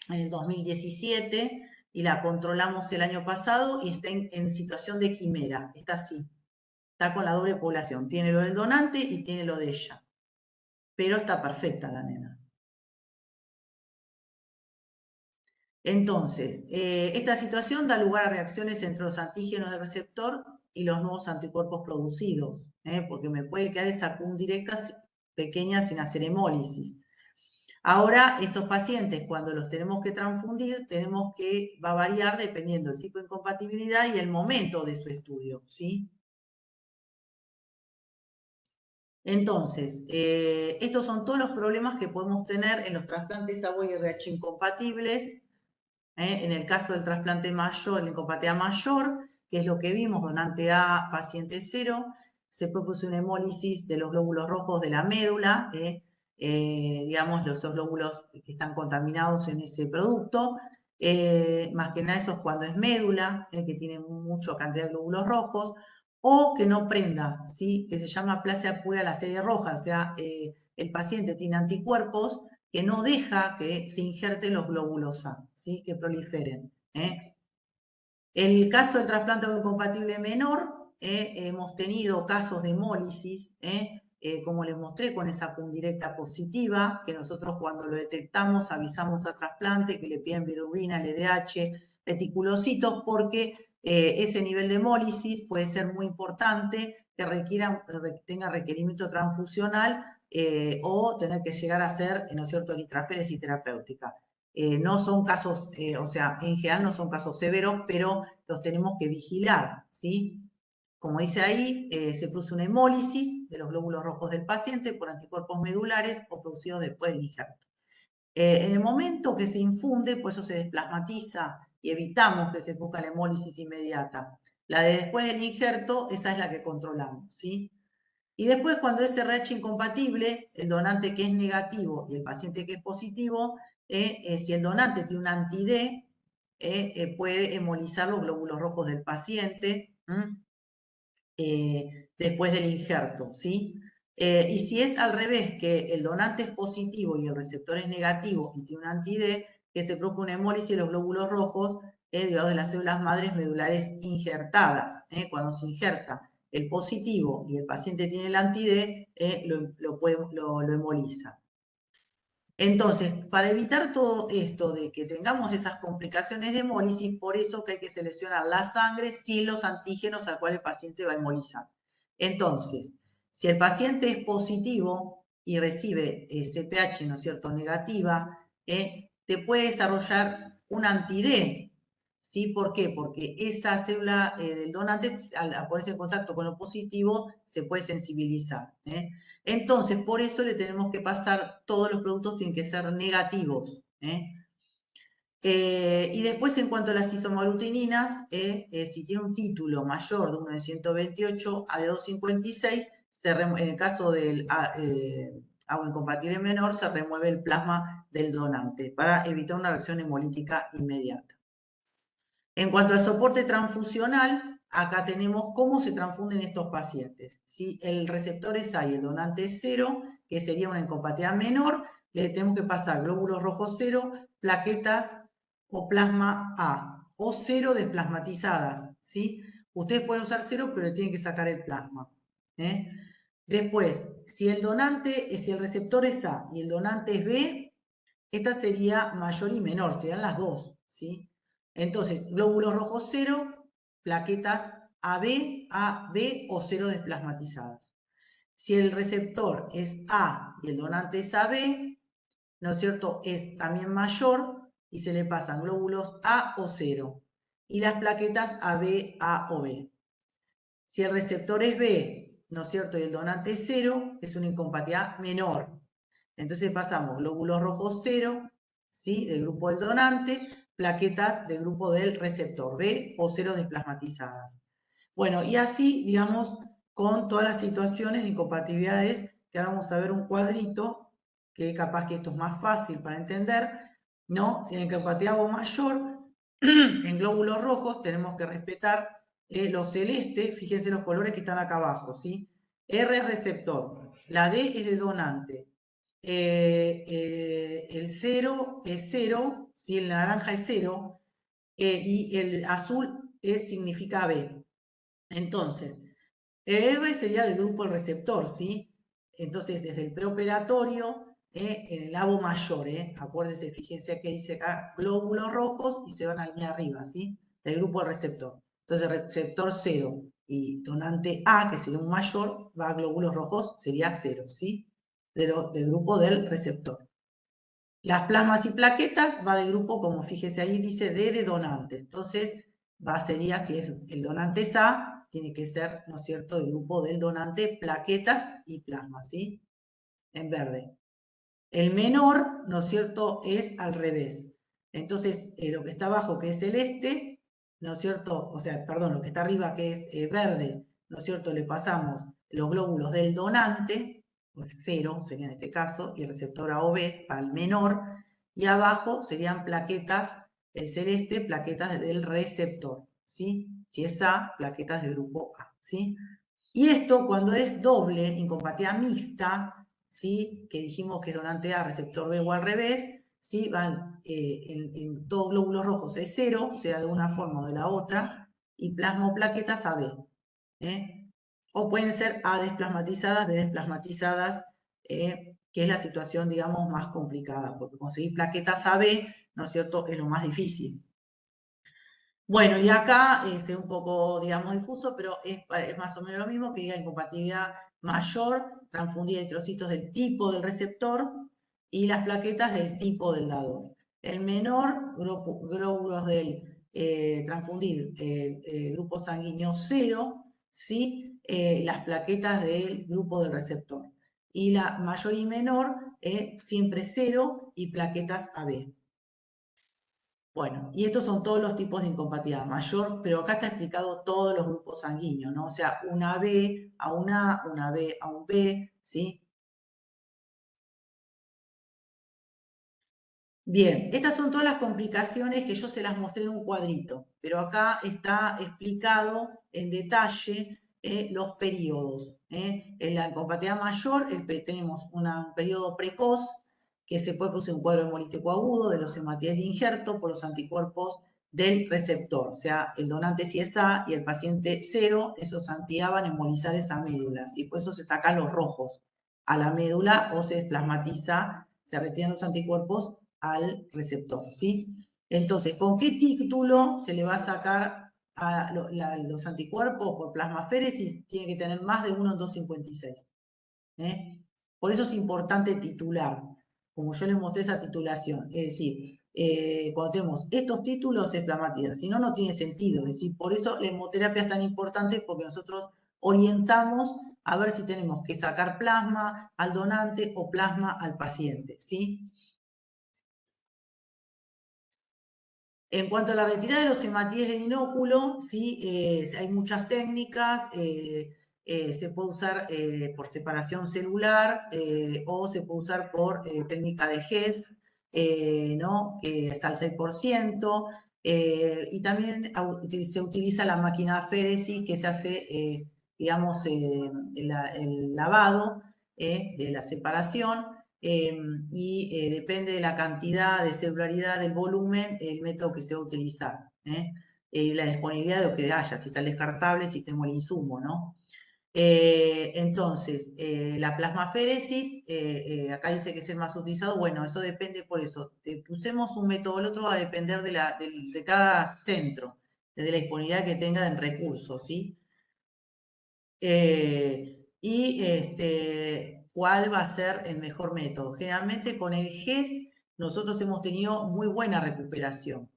[SPEAKER 2] en el 2017 y la controlamos el año pasado y está en situación de quimera, está así, está con la doble población, tiene lo del donante y tiene lo de ella, pero está perfecta la nena. Entonces, esta situación da lugar a reacciones entre los antígenos del receptor y los nuevos anticuerpos producidos, porque me puede quedar esa CUM directa pequeña sin hacer hemólisis. Ahora, estos pacientes, cuando los tenemos que transfundir, va a variar dependiendo del tipo de incompatibilidad y el momento de su estudio, ¿sí? Entonces, estos son todos los problemas que podemos tener en los trasplantes ABO y RH incompatibles. En el caso del trasplante mayor, la incompatibilidad mayor, que es lo que vimos, donante A, paciente 0, se propuso una hemólisis de los glóbulos rojos de la médula, digamos, esos glóbulos que están contaminados en ese producto, más que nada eso es cuando es médula, que tiene mucha cantidad de glóbulos rojos, o que no prenda, ¿sí? Que se llama aplasia pura de la serie roja, o sea, el paciente tiene anticuerpos que no deja que se injerten los glóbulos A, ¿sí? Que proliferen. El caso del trasplante incompatible menor, hemos tenido casos de hemólisis, como les mostré con esa CUM directa positiva, que nosotros cuando lo detectamos avisamos a trasplante que le piden bilirrubina, LDH, reticulocitos, porque ese nivel de hemólisis puede ser muy importante, que tenga requerimiento transfusional o tener que llegar a hacer, ¿no es cierto?, eritroféresis terapéutica. No son casos, o sea, en general no son casos severos, pero los tenemos que vigilar, ¿sí? Como dice ahí, se produce una hemólisis de los glóbulos rojos del paciente por anticuerpos medulares o producidos después del injerto. En el momento que se infunde, pues eso se desplasmatiza y evitamos que se produzca la hemólisis inmediata. La de después del injerto, esa es la que controlamos, ¿sí? Y después, cuando es RH incompatible, el donante que es negativo y el paciente que es positivo, si el donante tiene un anti-D, puede hemolizar los glóbulos rojos del paciente después del injerto, ¿sí? Y si es al revés, que el donante es positivo y el receptor es negativo y tiene un anti-D, que se produce una hemólisis de los glóbulos rojos derivados de las células madres medulares injertadas. Cuando se injerta el positivo y el paciente tiene el anti-D, lo hemoliza. Entonces, para evitar todo esto de que tengamos esas complicaciones de hemólisis, por eso que hay que seleccionar la sangre sin los antígenos al cual el paciente va a hemolizar. Entonces, si el paciente es positivo y recibe CPH, ¿no es cierto?, negativa, te puede desarrollar un anti-D. ¿Sí? ¿Por qué? Porque esa célula del donante, al ponerse en contacto con lo positivo, se puede sensibilizar. Entonces, por eso le tenemos que pasar, todos los productos tienen que ser negativos. Y después, en cuanto a las isomalutininas, si tiene un título mayor de 1 de 128 a de 256, en el caso del agua incompatible menor, se remueve el plasma del donante para evitar una reacción hemolítica inmediata. En cuanto al soporte transfusional, acá tenemos cómo se transfunden estos pacientes. Si el receptor es A y el donante es 0, que sería una incompatibilidad menor, le tenemos que pasar glóbulos rojos 0, plaquetas o plasma A, o 0 desplasmatizadas, ¿sí? Ustedes pueden usar 0, pero le tienen que sacar el plasma. Después, si el receptor es A y el donante es B, esta sería mayor y menor, serían las dos, ¿sí? Entonces, glóbulos rojos 0, plaquetas AB o 0 desplasmatizadas. Si el receptor es A y el donante es AB, ¿no es cierto?, es también mayor y se le pasan glóbulos A o 0. Y las plaquetas AB, A o B. Si el receptor es B, ¿no es cierto?, y el donante es 0, es una incompatibilidad menor. Entonces pasamos glóbulos rojos 0, ¿sí?, del grupo del donante, plaquetas del grupo del receptor B o 0 desplasmatizadas. Bueno, y así, digamos, con todas las situaciones de incompatibilidades, que ahora vamos a ver un cuadrito, que capaz que esto es más fácil para entender, ¿no? Si en incompatibilidad O mayor, en glóbulos rojos tenemos que respetar los celestes, fíjense los colores que están acá abajo, ¿sí? R es receptor, la D es de donante, el 0 es 0, ¿sí? El naranja es 0, y el azul significa B. Entonces, R sería el grupo del receptor, ¿sí? Entonces, desde el preoperatorio, en el abo mayor, acuérdense, fíjense que dice acá glóbulos rojos y se van a línea arriba, ¿sí? Del grupo del receptor. Entonces, receptor 0 y donante A, que sería un mayor, va a glóbulos rojos, sería 0, ¿sí? Del grupo del receptor. Las plasmas y plaquetas va de grupo, como fíjese ahí, dice D de donante. Entonces, sería, si es el donante es A, tiene que ser, ¿no es cierto?, el grupo del donante, plaquetas y plasmas, ¿sí? En verde. El menor, ¿no es cierto?, es al revés. Entonces, lo que está abajo, que es celeste, ¿no es cierto?, o sea, perdón, lo que está arriba, que es verde, ¿no es cierto?, le pasamos los glóbulos del donante, pues 0 sería en este caso, y el receptor A o B para el menor, y abajo serían plaquetas, el celeste, plaquetas del receptor, ¿sí? Si es A, plaquetas del grupo A, ¿sí? Y esto, cuando es doble, incompatibilidad mixta, ¿sí?, que dijimos que donante A, receptor B o al revés, ¿sí?, van en todos glóbulos rojos es 0, sea de una forma o de la otra, y plasma o plaquetas AB. O pueden ser A desplasmatizadas, B desplasmatizadas, que es la situación, digamos, más complicada, porque conseguir plaquetas AB, ¿no es cierto?, es lo más difícil. Bueno, y acá es un poco, digamos, difuso, pero es más o menos lo mismo, que diga incompatibilidad mayor, transfundir eritrocitos del tipo del receptor y las plaquetas del tipo del dador. El menor, glóbulos del transfundir grupo sanguíneo 0, ¿sí? Las plaquetas del grupo del receptor. Y la mayor y menor, siempre 0 y plaquetas AB. Bueno, y estos son todos los tipos de incompatibilidad mayor, pero acá está explicado todos los grupos sanguíneos, ¿no? O sea, una B a un A, una B a un B, ¿sí? Bien, estas son todas las complicaciones que yo se las mostré en un cuadrito, pero acá está explicado en detalle los periodos. En la incompatibilidad mayor tenemos un periodo precoz, que se puede producir un cuadro hemolítico agudo de los hematíes de injerto por los anticuerpos del receptor, o sea, el donante si es A y el paciente 0, esos anti-A van a embolizar esa médula, ¿sí? Por eso se sacan los rojos a la médula o se desplasmatiza, se retiran los anticuerpos al receptor, ¿sí? Entonces, ¿con qué título se le va a sacar a los anticuerpos por plasmaféresis? Tiene que tener más de 1 en 256. Por eso es importante titular, como yo les mostré esa titulación. Es decir, cuando tenemos estos títulos es plasmatiza, si no, no tiene sentido. Es decir, por eso la hemoterapia es tan importante, porque nosotros orientamos a ver si tenemos que sacar plasma al donante o plasma al paciente, ¿sí? En cuanto a la retirada de los hematíes del inóculo, ¿sí? Hay muchas técnicas, se puede usar por separación celular o se puede usar por técnica de GES, ¿no? Que es al 6%, y también se utiliza la máquina féresis, que se hace, digamos, el lavado de la separación. Y depende de la cantidad de celularidad del volumen, el método que se va a utilizar. Y la disponibilidad de lo que haya, si está el descartable, si tengo el insumo, ¿no? Entonces, la plasmaféresis, acá dice que es el más utilizado, bueno, eso depende por eso. De que usemos un método o el otro va a depender de cada centro, de la disponibilidad que tenga en recursos, ¿sí? ¿Cuál va a ser el mejor método? Generalmente con el GES nosotros hemos tenido muy buena recuperación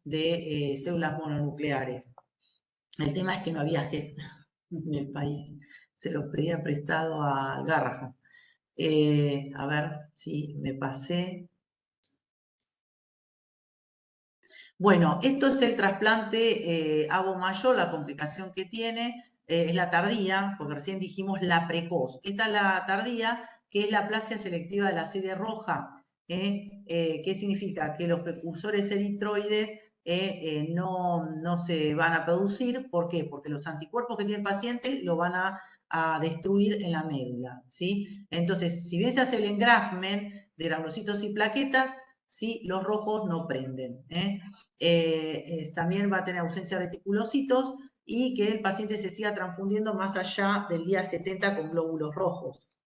[SPEAKER 2] de células mononucleares. El tema es que no había GES en el país, se los pedía prestado a Garrahan. A ver si me pasé. Bueno, esto es el trasplante avo mayor, la complicación que tiene es la tardía, porque recién dijimos la precoz. Esta es la tardía, que es la aplasia selectiva de la serie roja. ¿Qué significa? Que los precursores eritroides no se van a producir. ¿Por qué? Porque los anticuerpos que tiene el paciente lo van a destruir en la médula, ¿sí? Entonces, si bien se hace el engraftment de granulocitos y plaquetas, ¿sí? Los rojos no prenden. También va a tener ausencia de reticulocitos y que el paciente se siga transfundiendo más allá del día 70 con glóbulos rojos.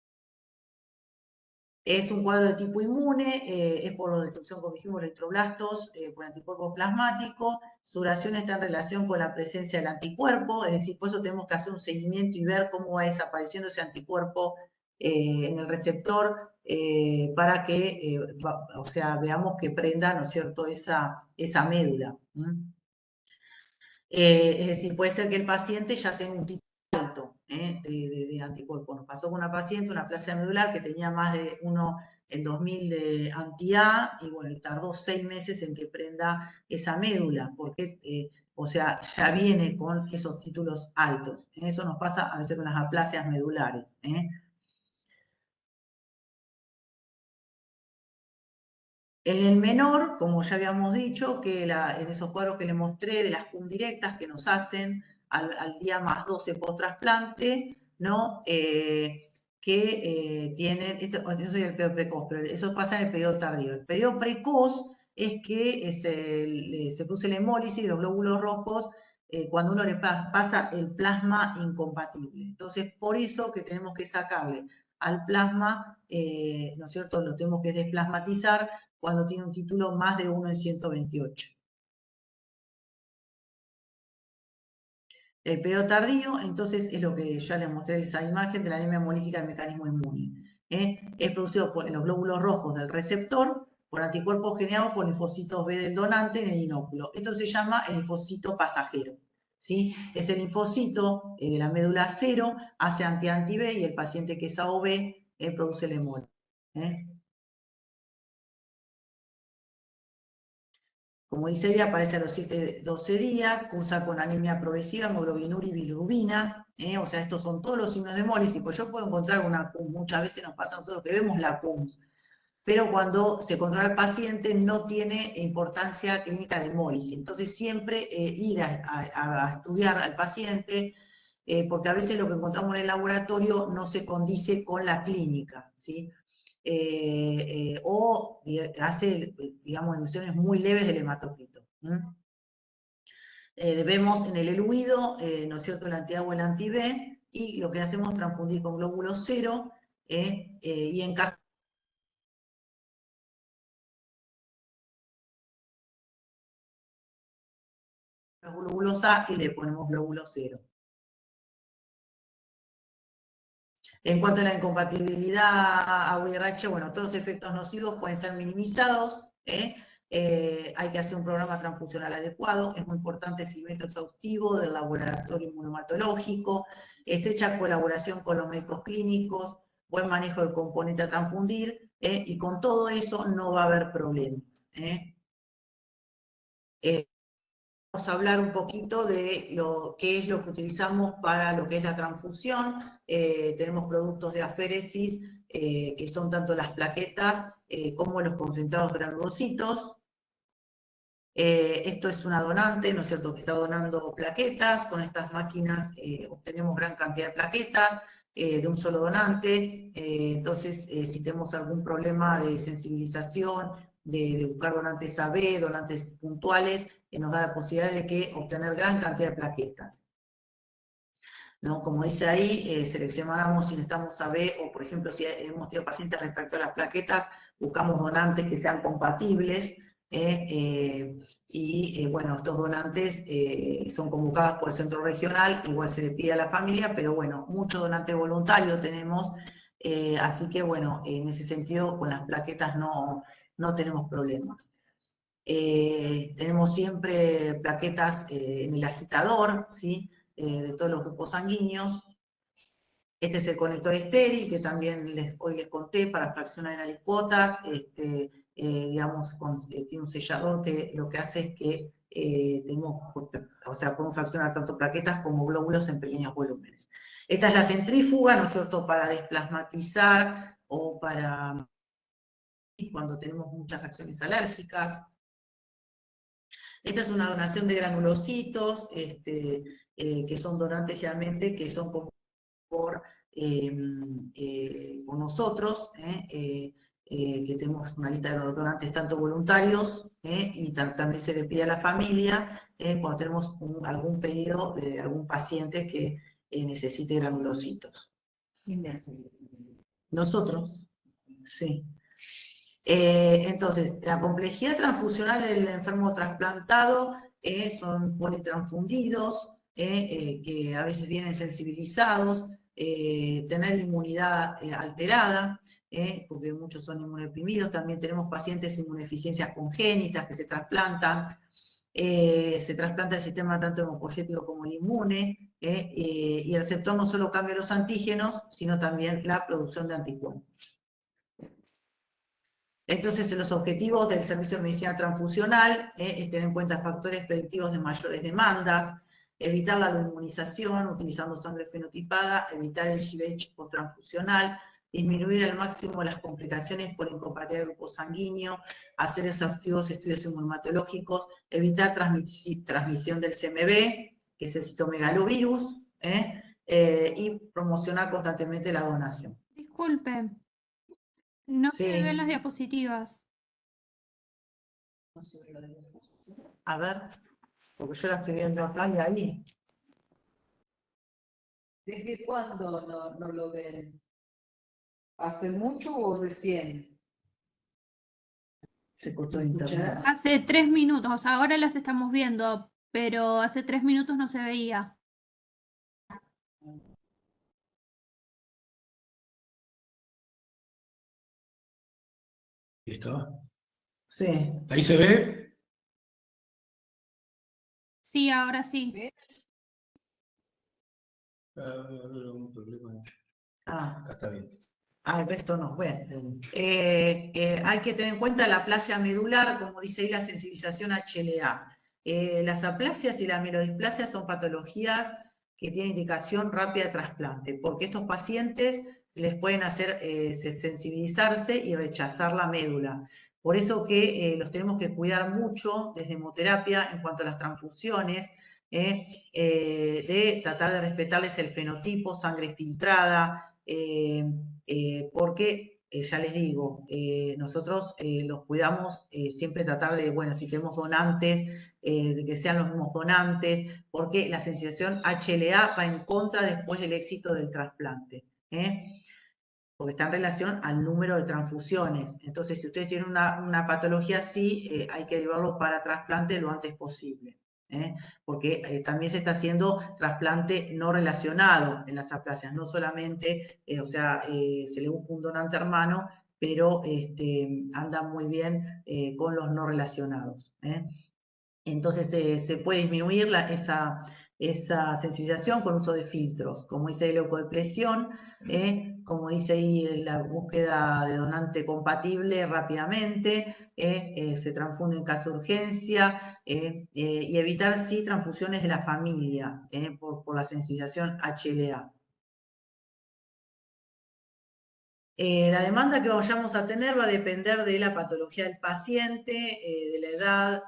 [SPEAKER 2] Es un cuadro de tipo inmune, es por la destrucción, como dijimos, de eritroblastos, por anticuerpo plasmático. Su duración está en relación con la presencia del anticuerpo, es decir, por eso tenemos que hacer un seguimiento y ver cómo va desapareciendo ese anticuerpo en el receptor para que, o sea, veamos que prenda, ¿no es cierto?, esa médula. Es decir, puede ser que el paciente ya tenga un título alto de anticuerpos. Nos pasó con una paciente, una aplasia medular, que tenía más de 1 en 2000 de anti-A, y bueno, tardó 6 meses en que prenda esa médula, porque, o sea, ya viene con esos títulos altos. Eso nos pasa a veces con las aplasias medulares. En el menor, como ya habíamos dicho, que en esos cuadros que les mostré de las CUM directas que nos hacen al día más 12 post-trasplante, ¿no? Tienen, eso es el periodo precoz, pero eso pasa en el periodo tardío. El periodo precoz es que se produce la hemólisis de los glóbulos rojos cuando uno le pasa el plasma incompatible. Entonces, por eso que tenemos que sacarle al plasma, ¿no es cierto?, lo tenemos que desplasmatizar cuando tiene un título más de 1 en 128. El periodo tardío, entonces, es lo que ya les mostré esa imagen de la anemia hemolítica del mecanismo inmune. Es producido en los glóbulos rojos del receptor por anticuerpos generados por linfocitos B del donante en el inóculo. Esto se llama el linfocito pasajero. ¿Sí? Es el linfocito de la médula 0, hace anti-B y el paciente que es AOB produce el hemol. Como dice ella, aparece a los 7-12 días, cursa con anemia progresiva, hemoglobinuria y bilirrubina, o sea, estos son todos los signos de hemólisis, pues yo puedo encontrar una CUM, muchas veces nos pasa a nosotros que vemos la CUM, pero cuando se controla el paciente no tiene importancia clínica de hemólisis, entonces siempre ir a estudiar al paciente, porque a veces lo que encontramos en el laboratorio no se condice con la clínica, ¿sí? O hace, digamos, emisiones muy leves del hematocrito. Vemos en el eluido, ¿no es cierto?, el anti-A o el anti-B, y lo que hacemos es transfundir con glóbulo 0, y en caso de los glóbulos A, y le ponemos glóbulo 0. En cuanto a la incompatibilidad AU-RH, bueno, todos los efectos nocivos pueden ser minimizados, hay que hacer un programa transfusional adecuado, es muy importante el seguimiento exhaustivo del laboratorio inmunomatológico, estrecha colaboración con los médicos clínicos, buen manejo del componente a transfundir, y con todo eso no va a haber problemas. Vamos a hablar un poquito de qué es lo que utilizamos para lo que es la transfusión. Tenemos productos de aféresis, que son tanto las plaquetas como los concentrados granulocitos. Esto es una donante, ¿no es cierto?, que está donando plaquetas. Con estas máquinas obtenemos gran cantidad de plaquetas de un solo donante. Entonces, si tenemos algún problema de sensibilización, de buscar donantes AB, donantes puntuales, nos da la posibilidad de obtener gran cantidad de plaquetas. ¿No? Como dice ahí, seleccionamos si necesitamos AB, o por ejemplo, si hemos tenido pacientes refractarios a las plaquetas, buscamos donantes que sean compatibles, bueno, estos donantes son convocados por el centro regional, igual se le pide a la familia, pero bueno, mucho donante voluntario tenemos, así que bueno, en ese sentido con las plaquetas no tenemos problemas. Tenemos siempre plaquetas en el agitador, ¿sí?, de todos los grupos sanguíneos. Este es el conector estéril, que también hoy les conté, para fraccionar en alicuotas. Digamos, tiene un sellador que lo que hace es que podemos fraccionar tanto plaquetas como glóbulos en pequeños volúmenes. Esta es la centrífuga, ¿no es cierto?, para desplasmatizar o para cuando tenemos muchas reacciones alérgicas. Esta es una donación de granulocitos, que son donantes generalmente que son por nosotros, que tenemos una lista de donantes tanto voluntarios, y también se le pide a la familia cuando tenemos algún pedido de algún paciente que necesite granulocitos. Nosotros, sí. Entonces, la complejidad transfusional del enfermo trasplantado son politransfundidos, que a veces vienen sensibilizados, tener inmunidad alterada, porque muchos son inmunodeprimidos. También tenemos pacientes inmunodeficiencias congénitas que se trasplantan. Se trasplanta el sistema tanto hemopoyético como el inmune, y el receptor no solo cambia los antígenos, sino también la producción de anticuerpos. Entonces, los objetivos del servicio de medicina transfusional es tener en cuenta factores predictivos de mayores demandas, evitar la inmunización utilizando sangre fenotipada, evitar el GVH posttransfusional, disminuir al máximo las complicaciones por incompatibilidad de grupo sanguíneo, hacer exhaustivos estudios inmunomatológicos, evitar transmisión del CMV, que es el citomegalovirus, y promocionar constantemente la donación.
[SPEAKER 3] Disculpe. No
[SPEAKER 2] Sí.
[SPEAKER 3] se ven las diapositivas.
[SPEAKER 2] A ver, porque yo la estoy viendo acá y ahí.
[SPEAKER 1] ¿Desde cuándo no lo ven? ¿Hace mucho o recién?
[SPEAKER 2] Se cortó internet.
[SPEAKER 3] Hace 3 minutos, ahora las estamos viendo, pero hace 3 minutos no se veía.
[SPEAKER 4] ¿Listo?
[SPEAKER 2] Sí.
[SPEAKER 4] ¿Ahí se ve?
[SPEAKER 3] Sí, ahora sí.
[SPEAKER 4] Un problema. Acá está bien.
[SPEAKER 2] El resto no. Bueno, hay que tener en cuenta la aplasia medular, como dice ahí, la sensibilización HLA. Las aplasias y la mielodisplasia son patologías que tienen indicación rápida de trasplante, porque estos pacientes les pueden hacer sensibilizarse y rechazar la médula. Por eso que los tenemos que cuidar mucho desde hemoterapia en cuanto a las transfusiones, de tratar de respetarles el fenotipo, sangre filtrada, porque ya les digo, nosotros los cuidamos, siempre tratar de, bueno, si tenemos donantes, de que sean los mismos donantes, porque la sensibilización HLA va en contra después del éxito del trasplante, porque está en relación al número de transfusiones. Entonces, si ustedes tienen una patología así, hay que llevarlo para trasplante lo antes posible, porque también se está haciendo trasplante no relacionado en las aplasias, no solamente, o sea, se le busca un donante hermano, pero anda muy bien con los no relacionados. Entonces se puede disminuir esa sensibilización con uso de filtros, como dice leucodepresión, como dice ahí la búsqueda de donante compatible rápidamente, se transfunde en caso de urgencia, y evitar sí transfusiones de la familia por la sensibilización HLA. La demanda que vayamos a tener va a depender de la patología del paciente, de la edad,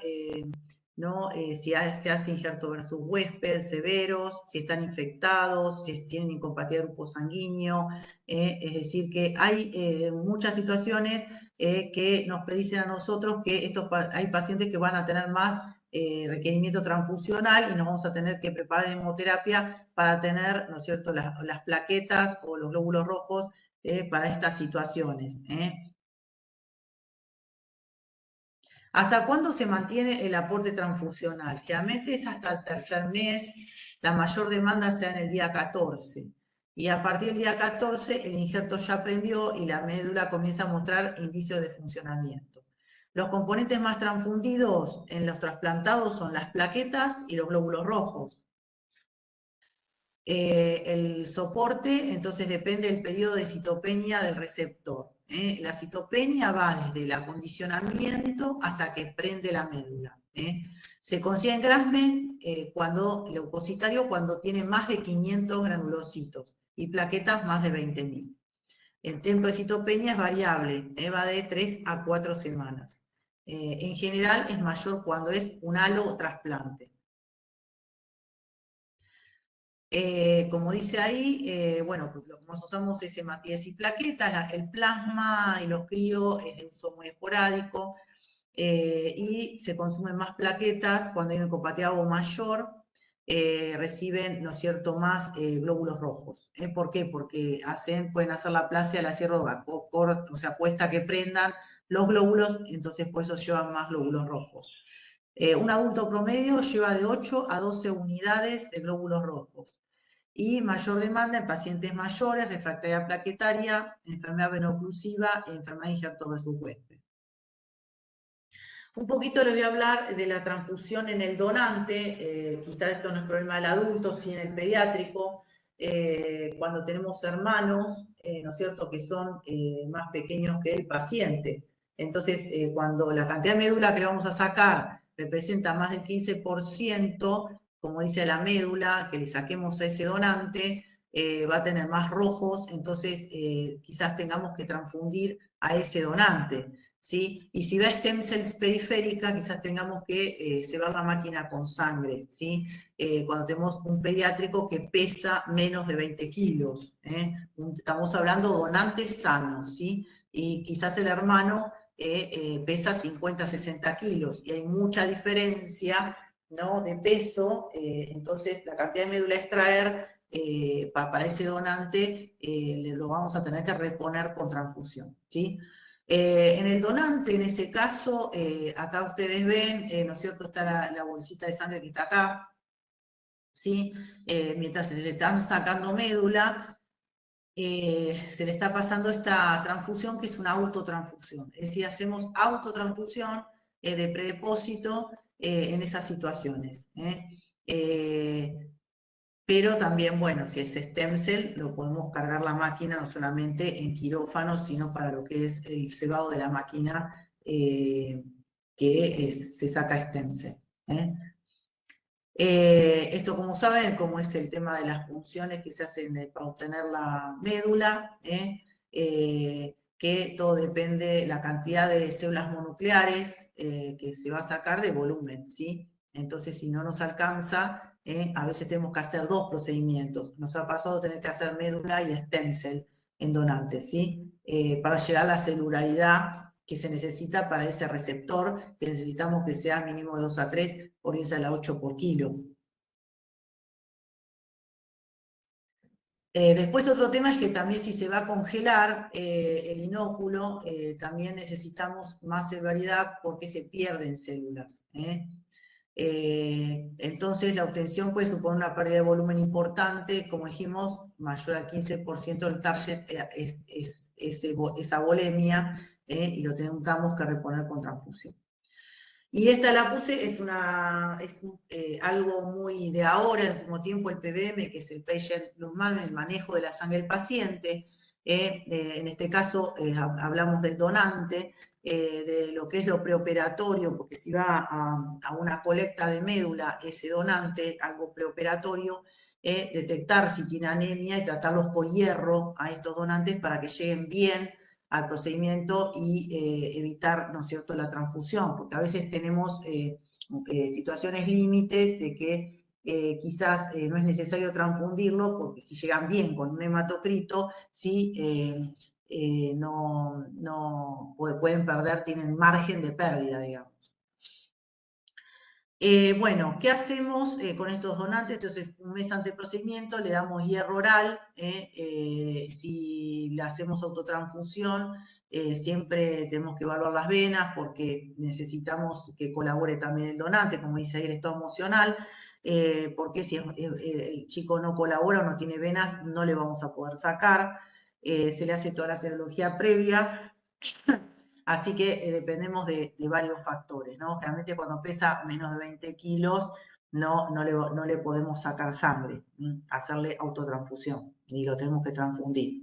[SPEAKER 2] ¿no? Si se hace injerto versus huésped, severos, si están infectados, si tienen incompatibilidad de grupo sanguíneo. Es decir, que hay muchas situaciones que nos predicen a nosotros que hay pacientes que van a tener más requerimiento transfusional y nos vamos a tener que preparar de hemoterapia para tener, ¿no es cierto?, las plaquetas o los glóbulos rojos para estas situaciones. ¿Hasta cuándo se mantiene el aporte transfusional? Generalmente es hasta el tercer mes, la mayor demanda se da en el día 14. Y a partir del día 14 el injerto ya prendió y la médula comienza a mostrar indicios de funcionamiento. Los componentes más transfundidos en los trasplantados son las plaquetas y los glóbulos rojos. El soporte, entonces, depende del periodo de citopenia del receptor. La citopenia va desde el acondicionamiento hasta que prende la médula. Se consigue en Grasman leucocitario cuando tiene más de 500 granulocitos y plaquetas más de 20.000. El tiempo de citopenia es variable, va de 3 a 4 semanas. En general es mayor cuando es un halo trasplante. Como dice ahí, bueno, lo que más usamos es hematías y plaquetas, el plasma y los críos es de uso muy esporádico, y se consumen más plaquetas cuando hay una incompatibilidad o mayor, reciben, ¿no es cierto?, más glóbulos rojos. ¿Por qué? Porque pueden hacer la aplasia, la cierro, o sea, cuesta que prendan los glóbulos, entonces por eso llevan más glóbulos rojos. Un adulto promedio lleva de 8 a 12 unidades de glóbulos rojos. Y mayor demanda en pacientes mayores, refractaria plaquetaria, enfermedad venoclusiva e enfermedad de injerto versus huésped. Un poquito les voy a hablar de la transfusión en el donante. Quizás esto no es problema del adulto, sí en el pediátrico. Cuando tenemos hermanos, ¿no es cierto?, que son más pequeños que el paciente. Entonces, cuando la cantidad de médula que le vamos a sacar representa más del 15%, como dice la médula, que le saquemos a ese donante, va a tener más rojos, entonces quizás tengamos que transfundir a ese donante, ¿sí? Y si va a stem cells periférica, quizás tengamos que cebar la máquina con sangre, ¿sí? Cuando tenemos un pediátrico que pesa menos de 20 kilos, estamos hablando de donantes sanos, ¿sí? Y quizás el hermano pesa 50, 60 kilos, y hay mucha diferencia, ¿no?, de peso, entonces la cantidad de médula a extraer para ese donante lo vamos a tener que reponer con transfusión, ¿sí? En el donante, en ese caso, acá ustedes ven, ¿no es cierto?, está la bolsita de sangre que está acá, ¿sí? Mientras se le están sacando médula, se le está pasando esta transfusión que es una autotransfusión. Es decir, hacemos autotransfusión de predepósito en esas situaciones. Pero también, bueno, si es stem cell, lo podemos cargar la máquina no solamente en quirófano, sino para lo que es el cebado de la máquina se saca stem cell. Esto, como saben, como es el tema de las punciones que se hacen para obtener la médula, que todo depende de la cantidad de células mononucleares que se va a sacar de volumen, ¿sí? Entonces, si no nos alcanza, A veces tenemos que hacer 2 procedimientos. Nos ha pasado tener que hacer médula y stem cell en donantes, ¿sí? Para llegar a la celularidad que se necesita para ese receptor, que necesitamos que sea mínimo de 2 a 3 por 10 a la 8 por kilo. Después otro tema es que también si se va a congelar el inóculo, también necesitamos más celularidad porque se pierden células. Entonces la obtención puede suponer una pérdida de volumen importante, como dijimos, mayor al 15% del target es esa volemia, y lo tenemos que reponer con transfusión. Y esta la puse, es algo muy de ahora, al mismo tiempo el PBM, que es el Patient Blood Management, el manejo de la sangre del paciente. En este caso hablamos del donante, de lo que es lo preoperatorio, porque si va a una colecta de médula, ese donante, algo preoperatorio, detectar si tiene anemia y tratarlos con hierro a estos donantes para que lleguen bien al procedimiento y evitar, ¿no es cierto?, la transfusión, porque a veces tenemos situaciones límites de que quizás no es necesario transfundirlo, porque si llegan bien con un hematocrito, sí no pueden perder, tienen margen de pérdida, digamos. Bueno, ¿qué hacemos con estos donantes? Entonces, un mes ante el procedimiento le damos hierro oral. Si le hacemos autotransfusión, siempre tenemos que evaluar las venas porque necesitamos que colabore también el donante, como dice ahí el estado emocional, porque si el chico no colabora o no tiene venas, no le vamos a poder sacar. Se le hace toda la serología previa. Así que dependemos de varios factores, ¿no? Generalmente cuando pesa menos de 20 kilos no le podemos sacar sangre, hacerle autotransfusión, y lo tenemos que transfundir.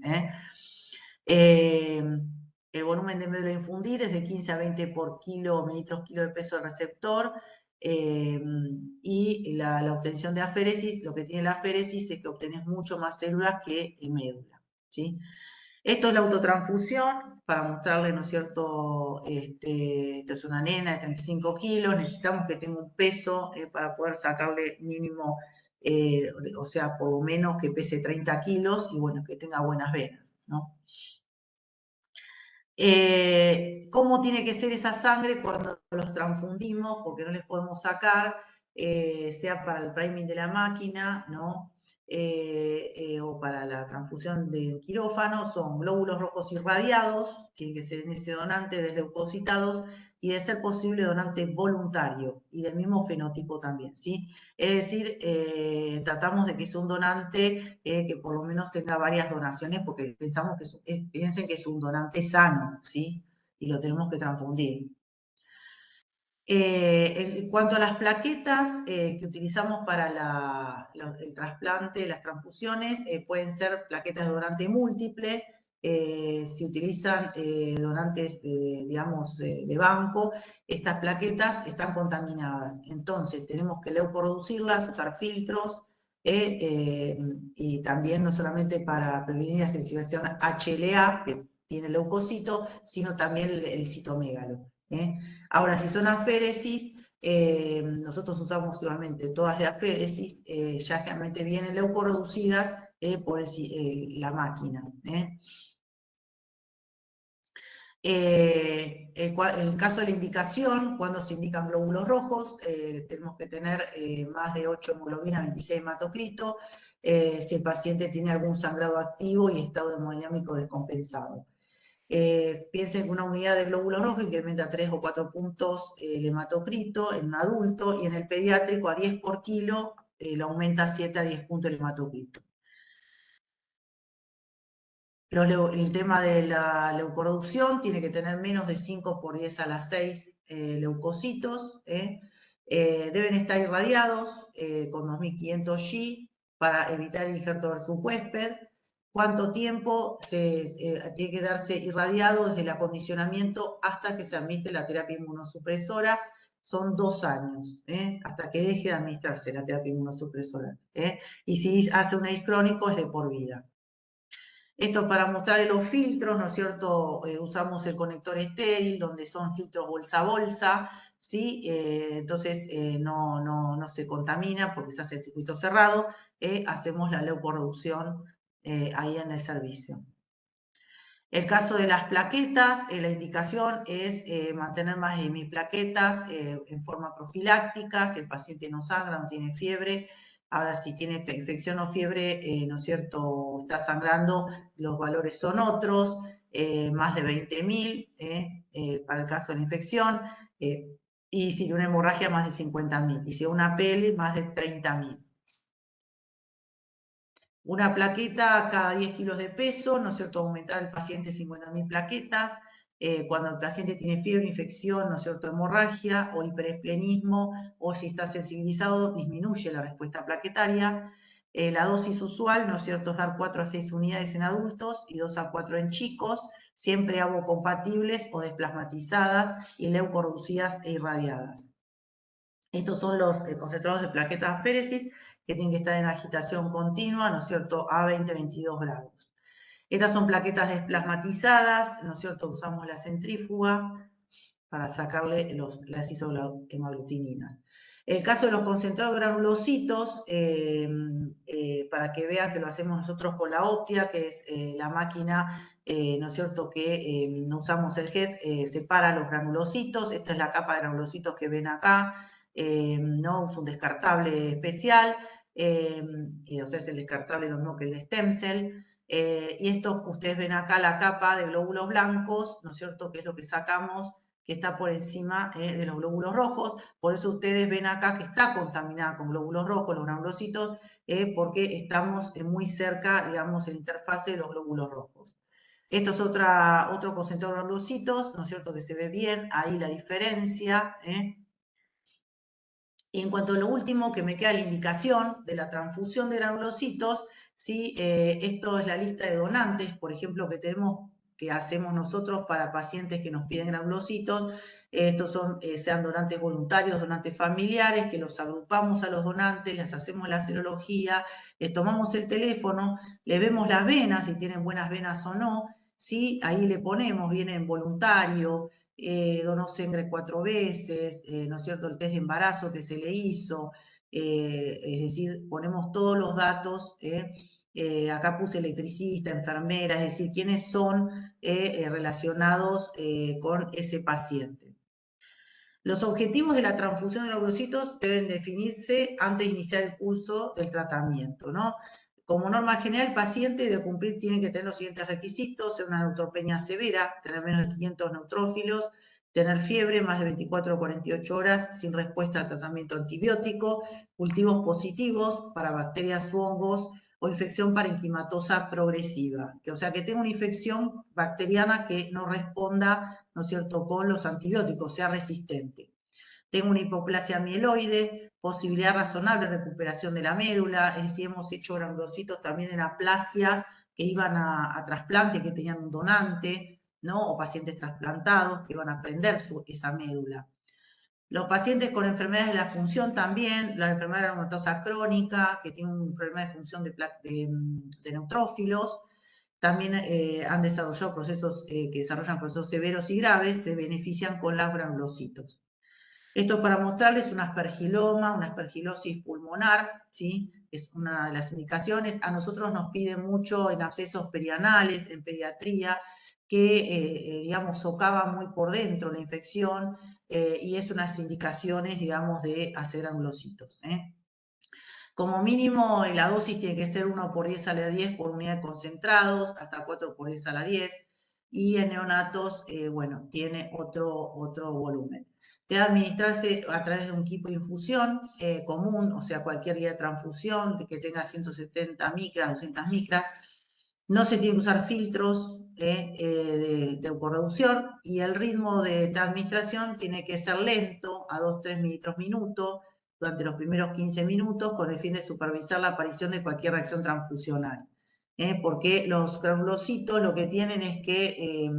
[SPEAKER 2] El volumen de médula a infundir es de 15 a 20 por kilo, mililitros kilo de peso del receptor, y la obtención de aféresis, lo que tiene la aféresis es que obtenés mucho más células que médula, ¿sí? Esto es la autotransfusión, para mostrarle, ¿no es cierto? Esta es una nena de 35 kilos, necesitamos que tenga un peso para poder sacarle mínimo, o sea, por lo menos que pese 30 kilos y bueno, que tenga buenas venas, ¿no? ¿Cómo tiene que ser esa sangre cuando los transfundimos? Porque no les podemos sacar, sea para el priming de la máquina, ¿no? O para la transfusión de quirófano, son glóbulos rojos irradiados, tiene que ser en ese donante, desleucocitados, y de ser posible donante voluntario, y del mismo fenotipo también, ¿sí? Es decir, tratamos de que sea un donante que por lo menos tenga varias donaciones, porque pensamos que piensen que es un donante sano, ¿sí? Y lo tenemos que transfundir. En cuanto a las plaquetas que utilizamos para el trasplante, las transfusiones, pueden ser plaquetas de donante múltiple. Si utilizan donantes, digamos, de banco, estas plaquetas están contaminadas. Entonces, tenemos que leucoreducirlas, usar filtros, y también no solamente para prevenir la sensibilización HLA, que tiene leucocito, sino también el citomégalo. Ahora, si son aféresis, nosotros usamos igualmente todas de aféresis, ya generalmente vienen leucoreducidas por la máquina. El caso de la indicación, cuando se indican glóbulos rojos, tenemos que tener más de 8 hemoglobina, 26 hematocrito, si el paciente tiene algún sangrado activo y estado hemodinámico descompensado. Piensen que una unidad de glóbulos rojos incrementa 3 o 4 puntos el hematocrito en un adulto, y en el pediátrico a 10 por kilo lo aumenta 7 a 10 puntos el hematocrito. El tema de la leucoreducción tiene que tener menos de 5 por 10 a la 6 leucocitos. Deben estar irradiados con 2500 G para evitar el injerto versus huésped. ¿Cuánto tiempo tiene que darse irradiado desde el acondicionamiento hasta que se administre la terapia inmunosupresora? Son 2 años, hasta que deje de administrarse la terapia inmunosupresora. Y si hace un AIDS crónico es de por vida. Esto para mostrarle los filtros, ¿no es cierto? Usamos el conector estéril, donde son filtros bolsa a bolsa, ¿sí? Entonces no se contamina porque se hace el circuito cerrado, hacemos la leucorreducción ahí en el servicio. El caso de las plaquetas, la indicación es mantener más de 1000 plaquetas en forma profiláctica, si el paciente no sangra, no tiene fiebre. Ahora, si tiene infección o fiebre, ¿no es cierto?, está sangrando, los valores son otros, más de 20.000 para el caso de la infección, y si de una hemorragia, más de 50.000, y si una PL, más de 30.000. Una plaqueta cada 10 kilos de peso, ¿no es cierto?, aumentar al paciente 50.000 plaquetas. Cuando el paciente tiene fiebre, infección, ¿no es cierto?, hemorragia o hiperesplenismo, o si está sensibilizado, disminuye la respuesta plaquetaria. La dosis usual, ¿no es cierto?, es dar 4 a 6 unidades en adultos y 2 a 4 en chicos, siempre compatibles o desplasmatizadas y leucorreducidas e irradiadas. Estos son los concentrados de plaquetas aféresis que tienen que estar en agitación continua, ¿no es cierto?, a 20-22 grados. Estas son plaquetas desplasmatizadas, ¿no es cierto?, usamos la centrífuga para sacarle las isohemaglutininas. El caso de los concentrados granulocitos, para que vean que lo hacemos nosotros con la Optia, que es la máquina, ¿no es cierto?, que no usamos el GES, separa los granulocitos. Esta es la capa de granulocitos que ven acá. No es un descartable especial, o sea, es el descartable lo mismo que el stem cell. Y esto, ustedes ven acá la capa de glóbulos blancos, ¿no es cierto?, que es lo que sacamos, que está por encima de los glóbulos rojos. Por eso ustedes ven acá que está contaminada con glóbulos rojos, los granulocitos, porque estamos muy cerca, digamos, en la interfase de los glóbulos rojos. Esto es otro concentrado de granulocitos, ¿no es cierto?, que se ve bien, ahí la diferencia, Y en cuanto a lo último, que me queda la indicación de la transfusión de granulocitos, ¿sí? Esto es la lista de donantes, por ejemplo, que hacemos nosotros para pacientes que nos piden granulocitos. Estos son, sean donantes voluntarios, donantes familiares, que los agrupamos a los donantes, les hacemos la serología, les tomamos el teléfono, les vemos las venas, si tienen buenas venas o no, ¿sí? Ahí le ponemos, vienen voluntario, donó sangre 4 veces, ¿no es cierto?, el test de embarazo que se le hizo, es decir, ponemos todos los datos, acá puse electricista, enfermera, es decir, quiénes son relacionados con ese paciente. Los objetivos de la transfusión de granulocitos deben definirse antes de iniciar el curso del tratamiento, ¿no? Como norma general, el paciente tiene que tener los siguientes requisitos: ser una neutropenia severa, tener menos de 500 neutrófilos, tener fiebre más de 24 o 48 horas sin respuesta al tratamiento antibiótico, cultivos positivos para bacterias u hongos o infección parenquimatosa progresiva, o sea, que tenga una infección bacteriana que no responda, ¿no es cierto?, con los antibióticos, sea resistente. Tengo una hipoplasia mieloide, posibilidad razonable de recuperación de la médula, es decir, hemos hecho granulocitos también en aplasias que iban a trasplante, que tenían un donante, ¿no?, o pacientes trasplantados que iban a prender esa médula. Los pacientes con enfermedades de la función también, la enfermedad reumatosa crónica, que tiene un problema de función de neutrófilos, también han desarrollado procesos que desarrollan procesos severos y graves, se benefician con los granulocitos. Esto para mostrarles un aspergiloma, una aspergilosis pulmonar, ¿sí?, es una de las indicaciones. A nosotros nos piden mucho en abscesos perianales, en pediatría, que, digamos, socavan muy por dentro la infección, y es unas indicaciones, digamos, de hacer granulocitos. Como mínimo, la dosis tiene que ser 1 por 10 a la 10 por unidad de concentrados, hasta 4 por 10 a la 10, y en neonatos, bueno, tiene otro volumen. Debe administrarse a través de un equipo de infusión común, o sea, cualquier guía de transfusión que tenga 170 micras, 200 micras. No se tiene que usar filtros de leucorreducción, y el ritmo de administración tiene que ser lento, a 2-3 mililitros minuto, durante los primeros 15 minutos, con el fin de supervisar la aparición de cualquier reacción transfusional. Porque los granulocitos lo que tienen es que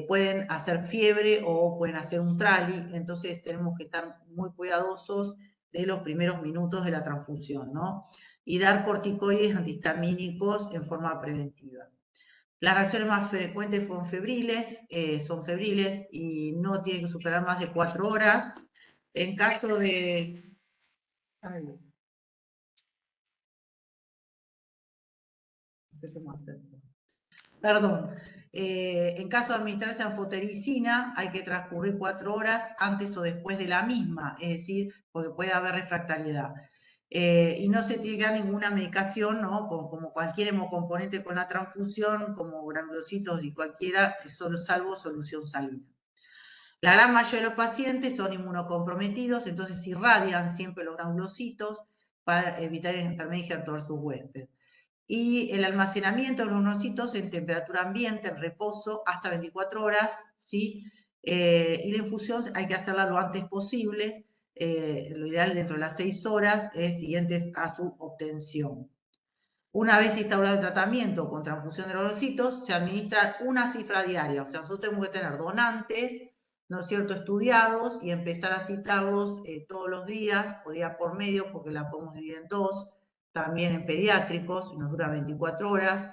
[SPEAKER 2] pueden hacer fiebre o pueden hacer un trali, entonces tenemos que estar muy cuidadosos de los primeros minutos de la transfusión, ¿no? Y dar corticoides antihistamínicos en forma preventiva. Las reacciones más frecuentes son febriles y no tienen que superar más de 4 horas. En caso de... Ay, no sé cómo hacerlo. Perdón. En caso de administrarse anfotericina, hay que transcurrir 4 horas antes o después de la misma, es decir, porque puede haber refractariedad. Y no se tiene que dar ninguna medicación, ¿no? Como cualquier hemocomponente con la transfusión, como granulocitos y cualquiera, salvo solución salina. La gran mayoría de los pacientes son inmunocomprometidos, entonces irradian siempre los granulocitos para evitar enfermedad injerto versus huésped. Y el almacenamiento de los granulocitos en temperatura ambiente, en reposo, hasta 24 horas, ¿sí? Y la infusión hay que hacerla lo antes posible, lo ideal dentro de las 6 horas siguientes a su obtención. Una vez instaurado el tratamiento con transfusión de granulocitos, se administra una cifra diaria, o sea, nosotros tenemos que tener donantes, ¿no es cierto?, estudiados y empezar a citarlos todos los días, o día por medio, porque la podemos dividir en 2, también en pediátricos, nos dura 24 horas,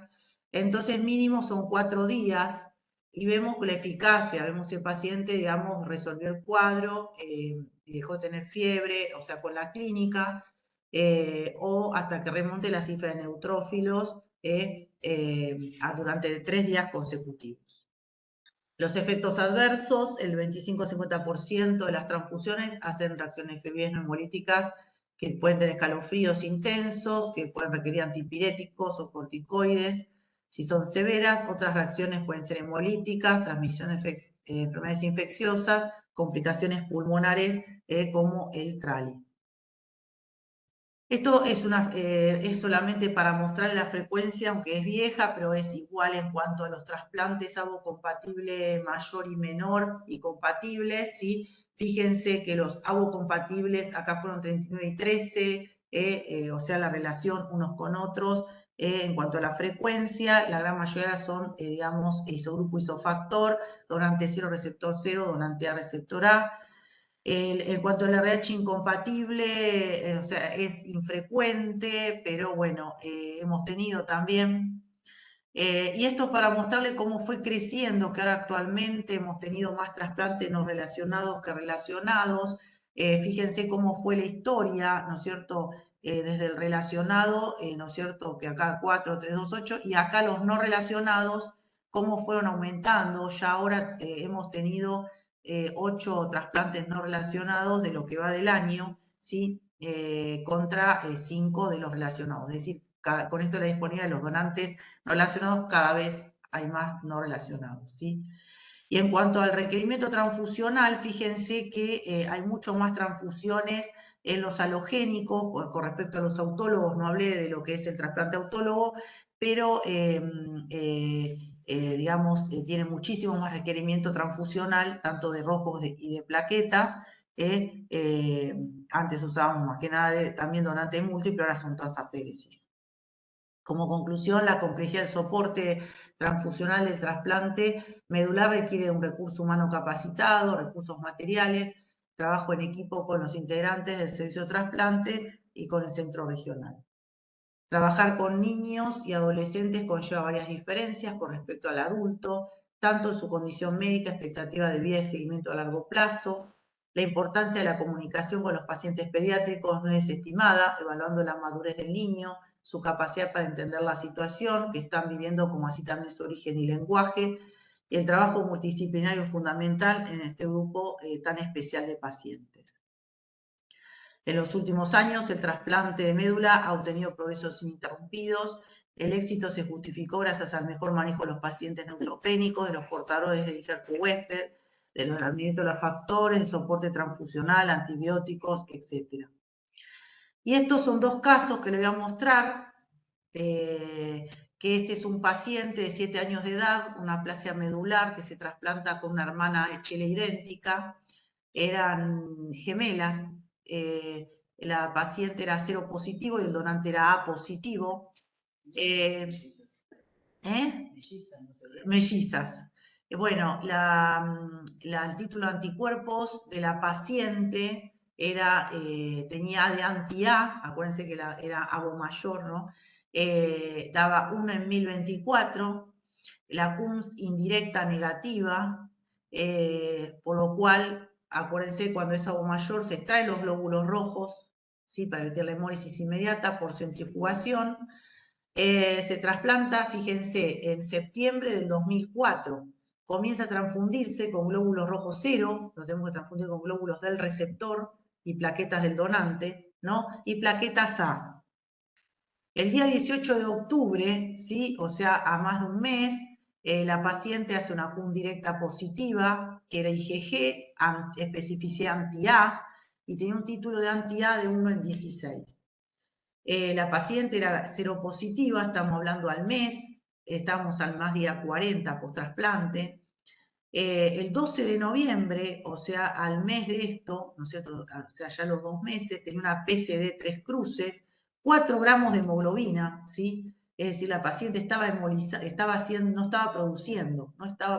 [SPEAKER 2] entonces mínimo son 4 días, y vemos la eficacia, vemos si el paciente, digamos, resolvió el cuadro, dejó de tener fiebre, o sea, con la clínica, o hasta que remonte la cifra de neutrófilos durante 3 días consecutivos. Los efectos adversos, el 25-50% de las transfusiones hacen reacciones febriles no hemolíticas que pueden tener escalofríos intensos, que pueden requerir antipiréticos o corticoides. Si son severas, otras reacciones pueden ser hemolíticas, transmisión de enfermedades infecciosas, complicaciones pulmonares como el TRALI. Esto es solamente para mostrar la frecuencia, aunque es vieja, pero es igual en cuanto a los trasplantes avocompatible mayor y menor y compatibles, ¿sí? Fíjense que los avocompatibles acá fueron 39 y 13, o sea, la relación unos con otros. En cuanto a la frecuencia, la gran mayoría son, digamos, isogrupo isofactor, donante 0, receptor 0, donante A, receptor A. En cuanto al RH incompatible, o sea, es infrecuente, pero bueno, hemos tenido también. Y esto es para mostrarle cómo fue creciendo, que ahora actualmente hemos tenido más trasplantes no relacionados que relacionados. Fíjense cómo fue la historia, ¿no es cierto? Desde el relacionado, ¿no es cierto? Que acá 4, 3, 2, 8, y acá los no relacionados, cómo fueron aumentando. Ya ahora hemos tenido 8 trasplantes no relacionados de lo que va del año, ¿sí? Contra 5 de los relacionados. Es decir, con esto la disponibilidad de los donantes no relacionados, cada vez hay más no relacionados, ¿sí? Y en cuanto al requerimiento transfusional, fíjense que hay mucho más transfusiones en los halogénicos, con respecto a los autólogos, no hablé de lo que es el trasplante autólogo, pero digamos, tiene muchísimo más requerimiento transfusional, tanto de rojos y de plaquetas. Antes usábamos más que nada también donantes múltiples, ahora son todas aféresis. Como conclusión, la complejidad del soporte transfusional del trasplante medular requiere de un recurso humano capacitado, recursos materiales, trabajo en equipo con los integrantes del servicio de trasplante y con el centro regional. Trabajar con niños y adolescentes conlleva varias diferencias con respecto al adulto, tanto en su condición médica, expectativa de vida y seguimiento a largo plazo. La importancia de la comunicación con los pacientes pediátricos no es estimada, evaluando la madurez del niño, su capacidad para entender la situación que están viviendo, como así también su origen y lenguaje. El trabajo multidisciplinario es fundamental en este grupo tan especial de pacientes. En los últimos años, el trasplante de médula ha obtenido progresos ininterrumpidos. El éxito se justificó gracias al mejor manejo de los pacientes neutropénicos, de los portadores del injerto huésped, del tratamiento de los factores, el soporte transfusional, antibióticos, etc. Y estos son 2 casos que le voy a mostrar, que este es un paciente de 7 años de edad, una aplasia medular que se trasplanta con una hermana HL idéntica, eran gemelas, la paciente era cero positivo y el donante era A positivo. Mellizas. Bueno, el título de anticuerpos de la paciente era, tenía de anti-A, acuérdense que era ABO mayor, ¿no? Daba 1 en 1024. la CUMS indirecta negativa, por lo cual, acuérdense, cuando es algo mayor se extraen los glóbulos rojos, ¿sí? Para evitar la hemólisis inmediata por centrifugación. Se trasplanta, fíjense, en septiembre del 2004. Comienza a transfundirse con glóbulos rojos cero, lo tenemos que transfundir con glóbulos del receptor y plaquetas del donante, ¿no? Y plaquetas A. El día 18 de octubre, ¿sí? O sea, a más de un mes, la paciente hace una CUM directa positiva, que era IgG, especificidad anti-A, y tenía un título de anti-A de 1 en 16. La paciente era seropositiva, estamos hablando al mes, estamos al más día 40 post-trasplante. El 12 de noviembre, o sea, al mes de esto, ¿no es cierto? O sea, ya los 2 meses, tenía una PCD 3 cruces, 4 gramos de hemoglobina, ¿sí? Es decir, la paciente estaba hemolizada, no estaba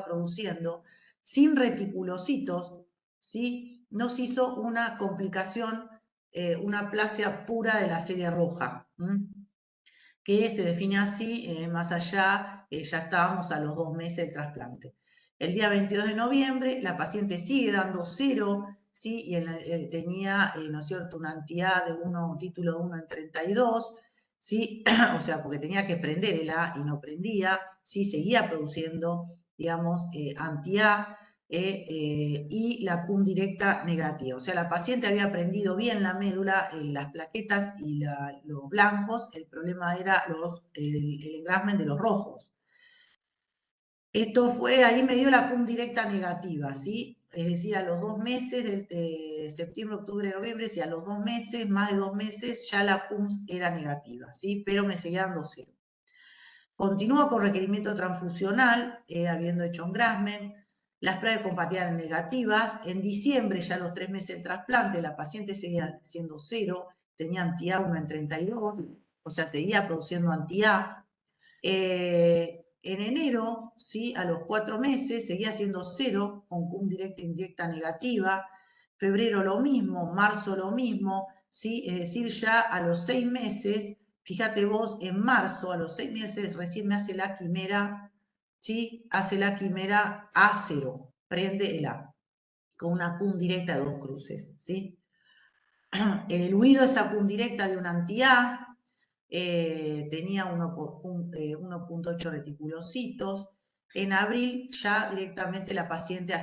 [SPEAKER 2] produciendo, sin reticulocitos, ¿sí? Nos hizo una complicación, una aplasia pura de la serie roja, que se define así, más allá, ya estábamos a los 2 meses del trasplante. El día 22 de noviembre, la paciente sigue dando 0, ¿sí? Y tenía, ¿no es cierto?, una anti-A de un título de 1 en 32, ¿sí? O sea, porque tenía que prender el A y no prendía, ¿sí? Seguía produciendo, digamos, anti-A, y la CUM directa negativa. O sea, la paciente había prendido bien la médula, las plaquetas y los blancos, el problema era el engrassment de los rojos. Esto fue, ahí me dio la CUM directa negativa, ¿sí? Es decir, a los 2 meses, de septiembre, octubre, noviembre, sí, a los 2 meses, más de 2 meses, ya la CUM era negativa, ¿sí? Pero me seguía dando 0. Continúa con requerimiento transfusional, habiendo hecho engrassment. Las pruebas de compatibilidad negativas. En diciembre, ya a los 3 meses del trasplante, la paciente seguía siendo 0, tenía anti-A 1 en 32, o sea, seguía produciendo anti-A. En enero, ¿sí? A los 4 meses, seguía siendo 0, con CUM directa e indirecta negativa. Febrero lo mismo, marzo lo mismo, ¿sí? Es decir, ya a los 6 meses, fíjate vos, en marzo, a los 6 meses, recién me hace la quimera, ¿sí? Hace la quimera A0, prende el A, con una CUM directa de 2 cruces, ¿sí? El huido, esa CUM directa de un anti-A, tenía 1.8 reticulocitos. En abril ya directamente la paciente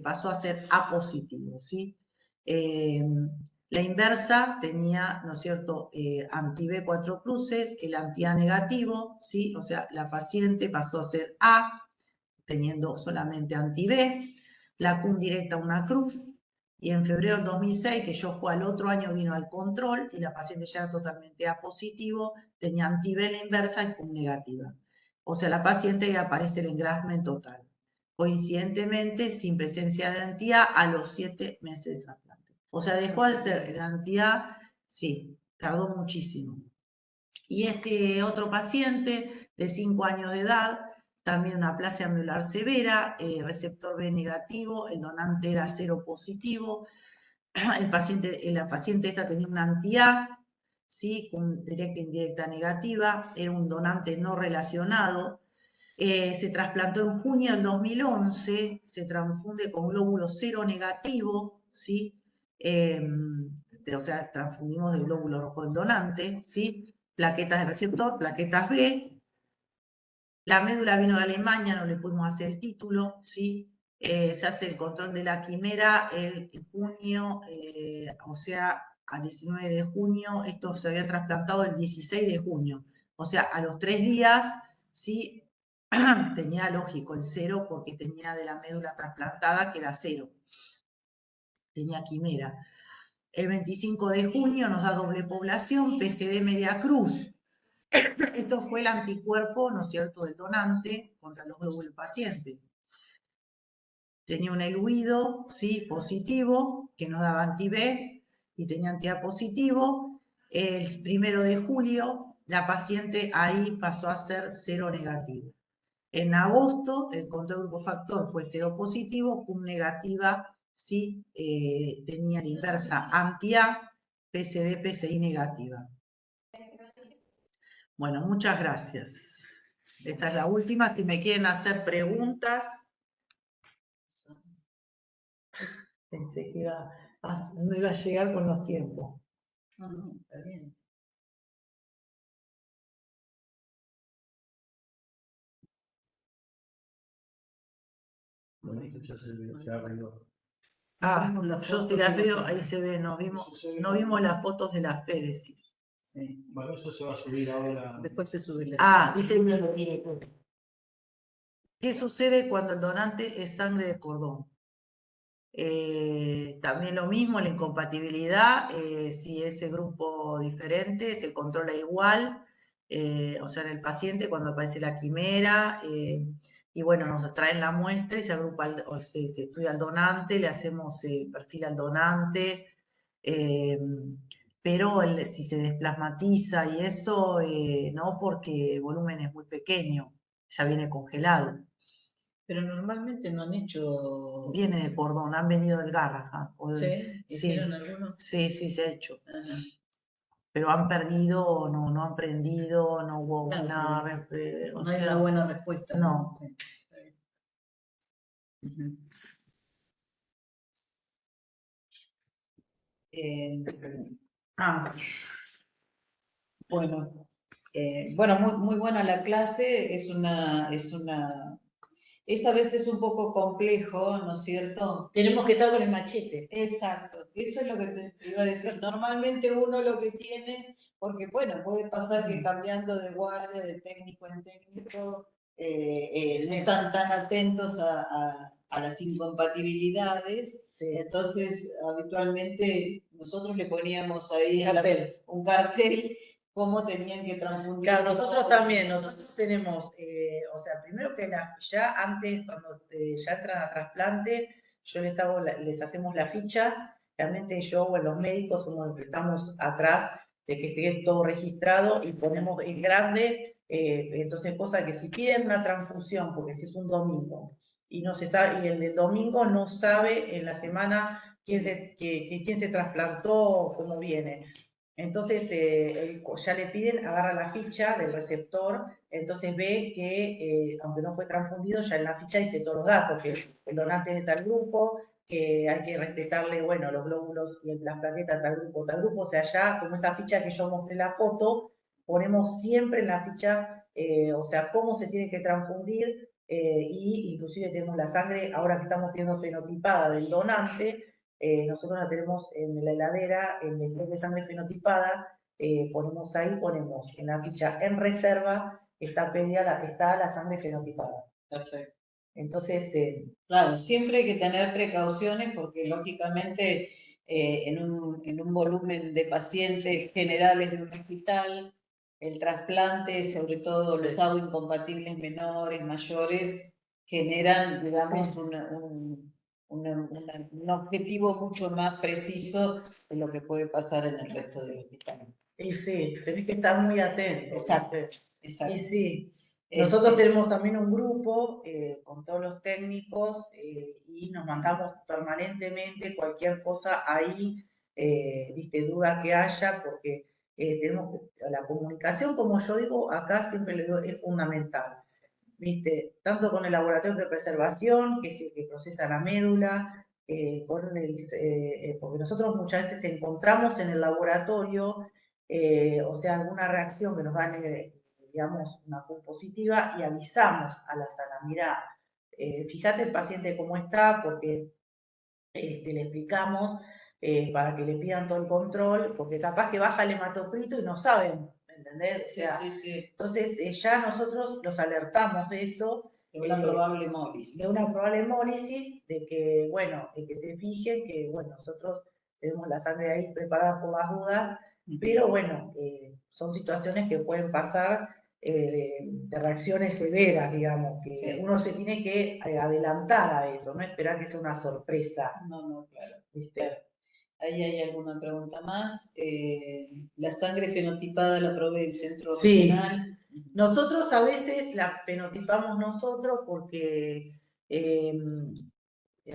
[SPEAKER 2] pasó a ser A positivo, ¿sí? La inversa tenía, ¿no es cierto?, anti-B 4 cruces, el anti-A negativo, ¿sí? O sea, la paciente pasó a ser A, teniendo solamente anti-B, la CUM directa una cruz, y en febrero del 2006, que yo fue al otro año, vino al control y la paciente ya era totalmente A positivo, tenía anti-B la inversa y CUM negativa. O sea, la paciente ya aparece el engrassment total. Coincidentemente, sin presencia de anti-A a los 7 meses de trasplante. O sea, dejó de ser el anti-A, sí, tardó muchísimo. Y este otro paciente de 5 años de edad, también una aplasia anular severa, receptor B negativo, el donante era 0 positivo, la paciente esta tenía una anti-A, ¿sí? Con directa e indirecta negativa, era un donante no relacionado, se trasplantó en junio del 2011, se transfunde con glóbulo 0 negativo, ¿sí? O sea, transfundimos del glóbulo rojo del donante, ¿sí? Plaquetas de receptor, plaquetas B. La médula vino de Alemania, no le pudimos hacer el título, ¿sí? Se hace el control de la quimera en junio, o sea, a 19 de junio, esto se había trasplantado el 16 de junio, o sea, a los 3 días, ¿sí? Tenía lógico el 0 porque tenía de la médula trasplantada que era 0, tenía quimera. El 25 de junio nos da doble población, PCD media cruz. Esto fue el anticuerpo, ¿no es cierto?, del donante contra los glóbulos pacientes. Tenía un eluido, ¿sí?, positivo, que nos daba anti-B, y tenía anti-A positivo. El 1 de julio, la paciente ahí pasó a ser 0 negativo. En agosto, el control grupo factor fue 0 positivo, CUM negativa, sí, tenía la inversa anti-A, PCD, PCI negativa. Bueno, muchas gracias. Esta es la última. Si me quieren hacer preguntas. Pensé que no iba a llegar con los tiempos.
[SPEAKER 1] No, está bien.
[SPEAKER 4] Bueno, esto ya se ve, ya arregló.
[SPEAKER 2] Yo si las veo, ahí se ve, no vimos las fotos de la féresis.
[SPEAKER 1] Sí.
[SPEAKER 4] Bueno, eso se va a subir ahora.
[SPEAKER 1] Después se sube
[SPEAKER 2] Dice, ¿qué sucede cuando el donante es sangre de cordón? También lo mismo, la incompatibilidad, si ese grupo diferente se controla igual, o sea, en el paciente cuando aparece la quimera, y bueno, nos traen la muestra y se agrupa, o se estudia al donante, le hacemos el perfil al donante, pero si se desplasmatiza y eso, no, porque el volumen es muy pequeño, ya viene congelado.
[SPEAKER 1] Pero normalmente no han hecho...
[SPEAKER 2] Viene de cordón, han venido del Garrahan.
[SPEAKER 1] ¿Sí? ¿Hicieron algunos?
[SPEAKER 2] Sí, se ha hecho.
[SPEAKER 1] Ajá.
[SPEAKER 2] Pero han perdido, no han prendido, no hubo
[SPEAKER 1] Claro,
[SPEAKER 2] una...
[SPEAKER 1] no hay una buena respuesta.
[SPEAKER 2] No.
[SPEAKER 1] Sí. Ujú. Bueno, muy buena la clase, es a veces un poco complejo, ¿no es cierto?
[SPEAKER 2] Tenemos que estar con el machete.
[SPEAKER 1] Exacto, eso es lo que te iba a decir. Normalmente uno lo que tiene, porque bueno, puede pasar que cambiando de guardia, de técnico en técnico, no están tan atentos a las incompatibilidades.
[SPEAKER 2] Sí.
[SPEAKER 1] Entonces, habitualmente nosotros le poníamos ahí un cartel cómo tenían que transfundir.
[SPEAKER 2] Claro, nosotros también, nosotros tenemos, o sea, primero que ya antes, cuando ya entran a trasplante, les hacemos la ficha, realmente yo o los médicos somos los que estamos atrás de que esté todo registrado y ponemos en grande, entonces cosa que si piden una transfusión, porque si es un domingo, y no se sabe, y el del domingo no sabe en la semana quién se trasplantó, cómo viene. Entonces, ya le piden, agarra la ficha del receptor, entonces ve que, aunque no fue transfundido, ya en la ficha dice todos los datos, que el donante es de tal grupo, que hay que respetarle, bueno, los glóbulos y las plaquetas tal grupo, o sea, ya como esa ficha que yo mostré la foto, ponemos siempre en la ficha, o sea, cómo se tiene que transfundir, y inclusive tenemos la sangre, ahora que estamos viendo fenotipada del donante, nosotros la tenemos en la heladera, en el test de sangre fenotipada, ponemos en la ficha en reserva, está la sangre fenotipada.
[SPEAKER 1] Perfecto.
[SPEAKER 2] Entonces,
[SPEAKER 1] claro, siempre hay que tener precauciones porque lógicamente en un volumen de pacientes generales de un hospital, el trasplante, sobre todo los incompatibles menores, mayores, generan, digamos, un objetivo mucho más preciso de lo que puede pasar en el resto del hospital.
[SPEAKER 2] Y sí, tenés que estar muy atento.
[SPEAKER 1] Exacto,
[SPEAKER 2] exacto. Y sí, nosotros tenemos también un grupo con todos los técnicos y nos mandamos permanentemente cualquier cosa ahí, duda que haya, porque tenemos la comunicación, como yo digo, acá siempre le digo, es fundamental. Tanto con el laboratorio de preservación, que es el que procesa la médula, porque nosotros muchas veces encontramos en el laboratorio, o sea, alguna reacción que nos dan, digamos, una Q positiva y avisamos a la sala, mirá, fíjate el paciente cómo está, porque le explicamos para que le pidan todo el control, porque capaz que baja el hematocrito y no saben, ¿entendés? O sea,
[SPEAKER 1] sí.
[SPEAKER 2] Entonces ya nosotros los alertamos de eso.
[SPEAKER 1] De una probable hemólisis.
[SPEAKER 2] De una probable hemólisis, de que, bueno, de que se fijen que, bueno, nosotros tenemos la sangre ahí preparada por las dudas, pero bueno, son situaciones que pueden pasar de reacciones severas, digamos, que uno se tiene que adelantar a eso, no esperar que sea una sorpresa.
[SPEAKER 1] No, claro. Claro. ¿Ahí hay alguna pregunta más? ¿La sangre fenotipada la provee el centro regional?
[SPEAKER 2] Nosotros a veces la fenotipamos nosotros porque,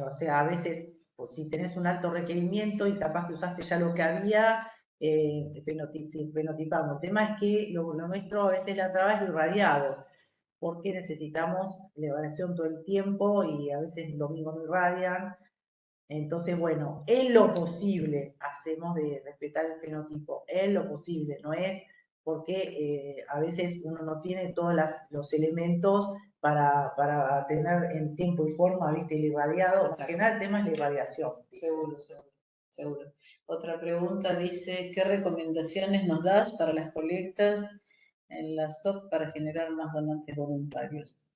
[SPEAKER 2] o sea, a veces pues, si tenés un alto requerimiento y capaz que usaste ya lo que había, fenotipamos. El tema es que lo nuestro a veces la traba es lo irradiado. porque necesitamos la irradiación todo el tiempo y a veces el domingo no irradian. Entonces, bueno, en lo posible hacemos de respetar el fenotipo, en lo posible, no es porque a veces uno no tiene todos los elementos para tener en tiempo y forma, viste, el irradiado. Más que nada el tema es la irradiación.
[SPEAKER 1] Seguro, seguro, seguro. Otra pregunta dice, ¿qué recomendaciones nos das para las colectas en la SOC para generar más donantes voluntarios?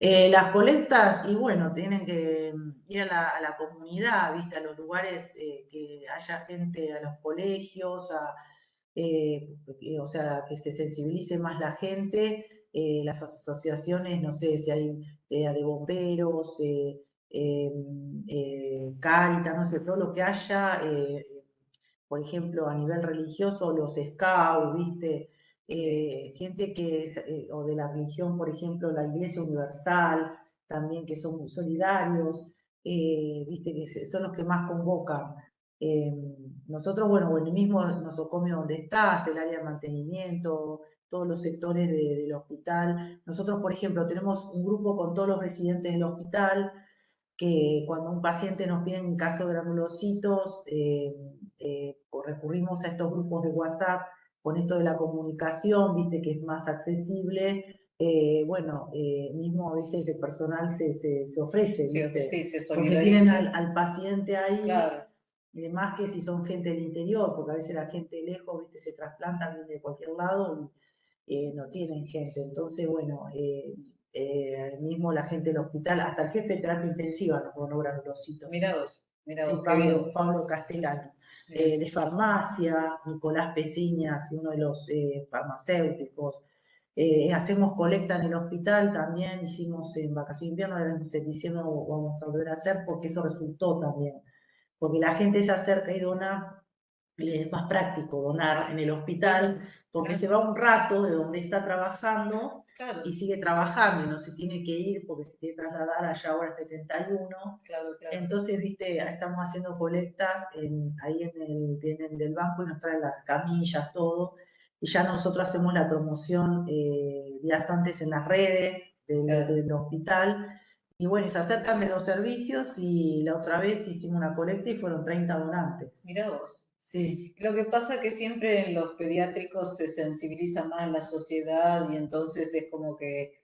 [SPEAKER 2] Las colectas, y bueno, tienen que ir a la comunidad, ¿viste? A los lugares que haya gente, a los colegios, o sea, que se sensibilice más la gente, las asociaciones, no sé si hay de bomberos, Cáritas, no sé, todo lo que haya, por ejemplo, a nivel religioso, los scouts, ¿viste? Gente que es, o de la religión, por ejemplo, la Iglesia Universal, también que son muy solidarios, ¿viste? Que son los que más convocan. Nosotros, bueno, en el mismo nosocomio donde estás, el área de mantenimiento, todos los sectores del hospital. Nosotros, por ejemplo, tenemos un grupo con todos los residentes del hospital, que cuando un paciente nos pide en caso de granulocitos, recurrimos a estos grupos de WhatsApp con esto de la comunicación, viste que es más accesible. Bueno, mismo a veces el personal se ofrece, ¿viste?
[SPEAKER 1] Sí, se
[SPEAKER 2] Porque tienen
[SPEAKER 1] solidariza.
[SPEAKER 2] al paciente ahí,
[SPEAKER 1] Claro,
[SPEAKER 2] más que si son gente del interior, porque a veces la gente de lejos, viste, se trasplantan de cualquier lado y no tienen gente. Entonces, bueno, mismo la gente del hospital, hasta el jefe de terapia intensiva nos donó granulocitos.
[SPEAKER 1] mira
[SPEAKER 2] Sí,
[SPEAKER 1] vos, qué bien.
[SPEAKER 2] Pablo Castellano.
[SPEAKER 1] Sí.
[SPEAKER 2] De farmacia, Nicolás Peciñas, uno de los farmacéuticos. Hacemos colecta en el hospital también, hicimos en vacaciones de invierno, ahora en diciembre vamos a volver a hacer porque eso resultó también. Porque la gente se acerca y dona, le es más práctico donar en el hospital, porque se va un rato de donde está trabajando
[SPEAKER 1] Claro,
[SPEAKER 2] y sigue trabajando y no se tiene que ir porque se tiene que trasladar allá ahora 71.
[SPEAKER 1] claro.
[SPEAKER 2] Entonces, viste, estamos haciendo colectas ahí vienen del banco y nos traen las camillas, todo. Y ya nosotros hacemos la promoción días antes en las redes del hospital. Y bueno, se acercan de los servicios y la otra vez hicimos una colecta y fueron 30 donantes.
[SPEAKER 1] Mira vos.
[SPEAKER 2] Sí.
[SPEAKER 1] Lo que pasa es que siempre en los pediátricos se sensibiliza más la sociedad y entonces es como que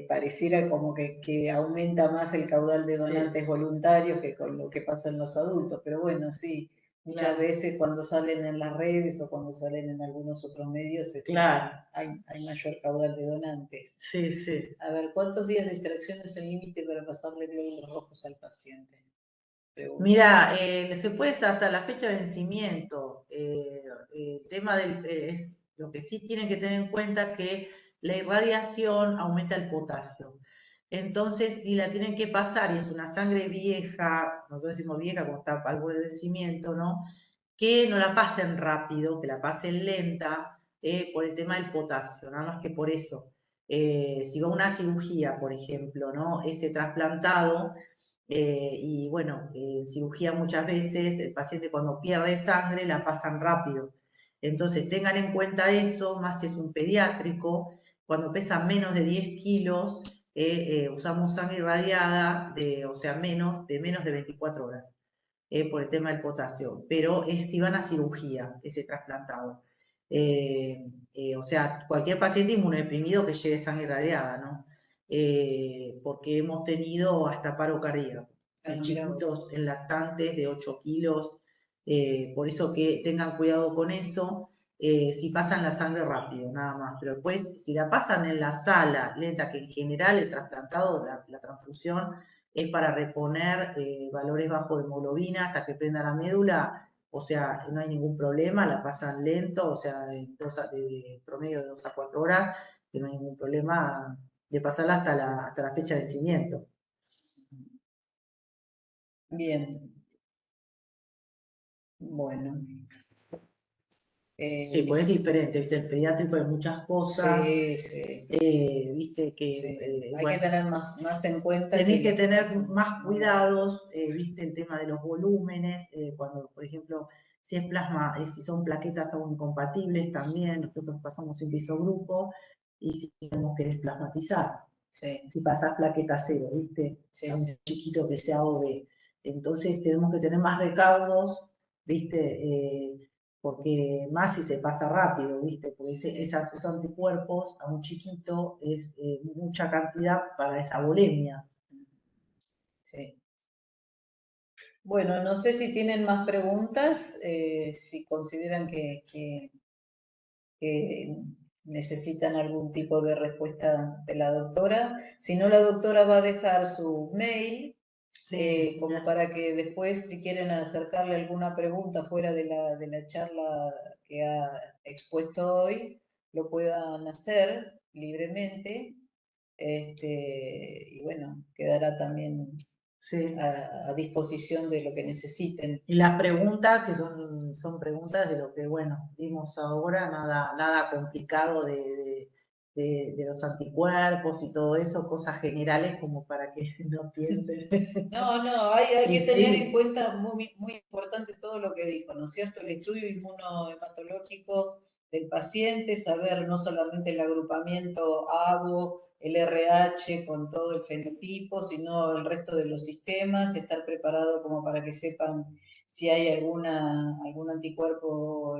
[SPEAKER 1] pareciera como que aumenta más el caudal de donantes voluntarios que con lo que pasa en los adultos. Pero bueno, sí, muchas veces cuando salen en las redes o cuando salen en algunos otros medios hay mayor caudal de donantes.
[SPEAKER 2] Sí, sí.
[SPEAKER 1] A ver, ¿cuántos días de extracción es el límite para pasarle glóbulos rojos al paciente?
[SPEAKER 2] Mira, se puede hasta la fecha de vencimiento. El tema es lo que sí tienen que tener en cuenta que la irradiación aumenta el potasio. Entonces, si la tienen que pasar y es una sangre vieja, nosotros decimos vieja como está al borde del vencimiento, ¿no? Que no la pasen rápido, que la pasen lenta por el tema del potasio, nada más que por eso. Si va una cirugía, por ejemplo, ¿no? Ese trasplantado, y bueno, en cirugía muchas veces el paciente cuando pierde sangre la pasan rápido. Entonces tengan en cuenta eso, más si es un pediátrico, cuando pesa menos de 10 kilos, usamos sangre irradiada, o sea, de menos de 24 horas, por el tema del potasio, pero es si van a cirugía ese trasplantado. O sea, cualquier paciente inmunodeprimido que lleve sangre irradiada, ¿no? Porque hemos tenido hasta paro cardíaco en chiquitos, en lactantes de 8 kilos, por eso que tengan cuidado con eso, si pasan la sangre rápido, nada más, pero después si la pasan en la sala lenta, que en general el trasplantado, la transfusión, es para reponer valores bajos de hemoglobina hasta que prenda la médula, o sea, no hay ningún problema, la pasan lento, o sea, de promedio de 2 a 4 horas, que no hay ningún problema de pasarla hasta la fecha de vencimiento.
[SPEAKER 1] Bien. Bueno.
[SPEAKER 2] Sí, pues es diferente, ¿viste? El pediátrico hay muchas cosas.
[SPEAKER 1] Sí.
[SPEAKER 2] Viste que
[SPEAKER 1] hay
[SPEAKER 2] bueno,
[SPEAKER 1] que tener más en cuenta.
[SPEAKER 2] Tenés que tener más cuidados, viste el tema de los volúmenes, cuando, por ejemplo, si es plasma, si son plaquetas aún incompatibles también, nosotros pasamos en piso grupo, y si tenemos que desplasmatizar.
[SPEAKER 1] Sí,
[SPEAKER 2] Si pasás plaqueta cero, ¿viste?
[SPEAKER 1] sí,
[SPEAKER 2] A un
[SPEAKER 1] sí.
[SPEAKER 2] chiquito que sea OB. Entonces tenemos que tener más recaudos, ¿viste? Porque más si se pasa rápido, ¿viste? Porque esos anticuerpos a un chiquito es mucha cantidad para esa bulimia.
[SPEAKER 1] Sí. Bueno, no sé si tienen más preguntas, si consideran que necesitan algún tipo de respuesta de la doctora. Si no, la doctora va a dejar su mail,
[SPEAKER 2] Sí,
[SPEAKER 1] como para que después, si quieren acercarle alguna pregunta fuera de la charla que ha expuesto hoy, lo puedan hacer libremente. Y bueno, quedará también
[SPEAKER 2] sí.
[SPEAKER 1] a disposición de lo que necesiten.
[SPEAKER 2] Y las preguntas, que son preguntas de lo que, bueno, vimos ahora, nada complicado de los anticuerpos y todo eso, cosas generales como para que no piensen.
[SPEAKER 1] No, hay
[SPEAKER 2] Y
[SPEAKER 1] que tener
[SPEAKER 2] sí.
[SPEAKER 1] en cuenta muy importante todo lo que dijo, ¿no es cierto? El estudio inmunohematológico del paciente, saber no solamente el agrupamiento ABO, el RH con todo el fenotipo, sino el resto de los sistemas, estar preparado como para que sepan si hay algún anticuerpo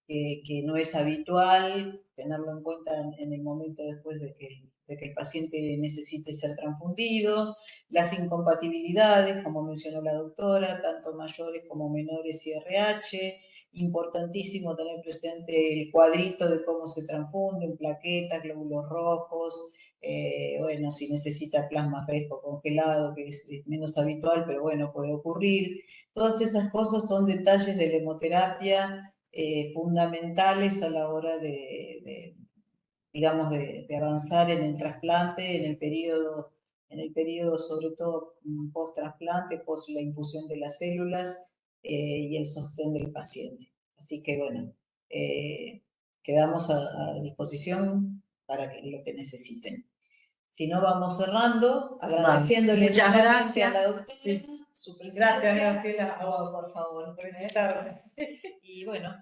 [SPEAKER 1] que no es habitual, tenerlo en cuenta en el momento después de que el paciente necesite ser transfundido, las incompatibilidades, como mencionó la doctora, tanto mayores como menores y RH, importantísimo tener presente el cuadrito de cómo se transfunden, plaquetas, glóbulos rojos, bueno, si necesita plasma fresco congelado, que es menos habitual, pero bueno, puede ocurrir. Todas esas cosas son detalles de la hemoterapia fundamentales a la hora digamos, de avanzar en el trasplante, en el periodo sobre todo post-trasplante, post la infusión de las células y el sostén del paciente. Así que bueno, quedamos a disposición para lo que necesiten. Si no, vamos cerrando, agradeciéndole
[SPEAKER 2] Muchas
[SPEAKER 1] nuevamente a
[SPEAKER 2] gracias.
[SPEAKER 1] la doctora su presencia.
[SPEAKER 2] Gracias, Graciela.
[SPEAKER 1] A vos, por favor.
[SPEAKER 2] Buenas tardes.
[SPEAKER 1] Y bueno,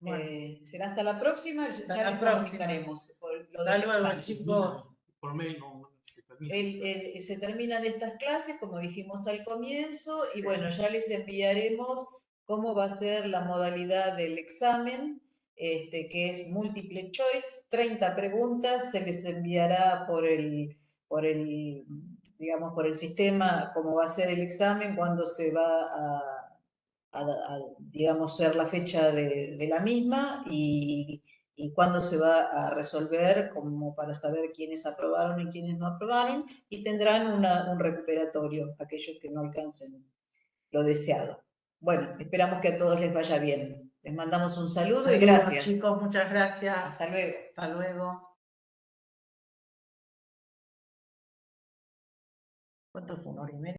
[SPEAKER 2] Bueno,
[SPEAKER 1] será hasta la próxima,
[SPEAKER 2] hasta
[SPEAKER 1] ya
[SPEAKER 2] la
[SPEAKER 1] les
[SPEAKER 2] próxima.
[SPEAKER 1] comunicaremos por lo
[SPEAKER 2] Hasta
[SPEAKER 1] del
[SPEAKER 2] luego,
[SPEAKER 1] examen.
[SPEAKER 2] chicos.
[SPEAKER 4] Por mail no se termina.
[SPEAKER 1] Se terminan estas clases, como dijimos al comienzo, y
[SPEAKER 2] Sí.
[SPEAKER 1] bueno, ya les enviaremos cómo va a ser la modalidad del examen, que es múltiple choice, 30 preguntas, se les enviará digamos, por el sistema cómo va a ser el examen, cuándo se va digamos, ser la fecha de la misma y cuándo se va a resolver, como para saber quiénes aprobaron y quiénes no aprobaron, y tendrán un recuperatorio, aquellos que no alcancen lo deseado. Bueno, esperamos que a todos les vaya bien. Les mandamos un saludo y gracias.
[SPEAKER 2] Chicos, muchas gracias.
[SPEAKER 1] Hasta luego.
[SPEAKER 2] Hasta luego. ¿Cuánto fue? ¿1 hora y media?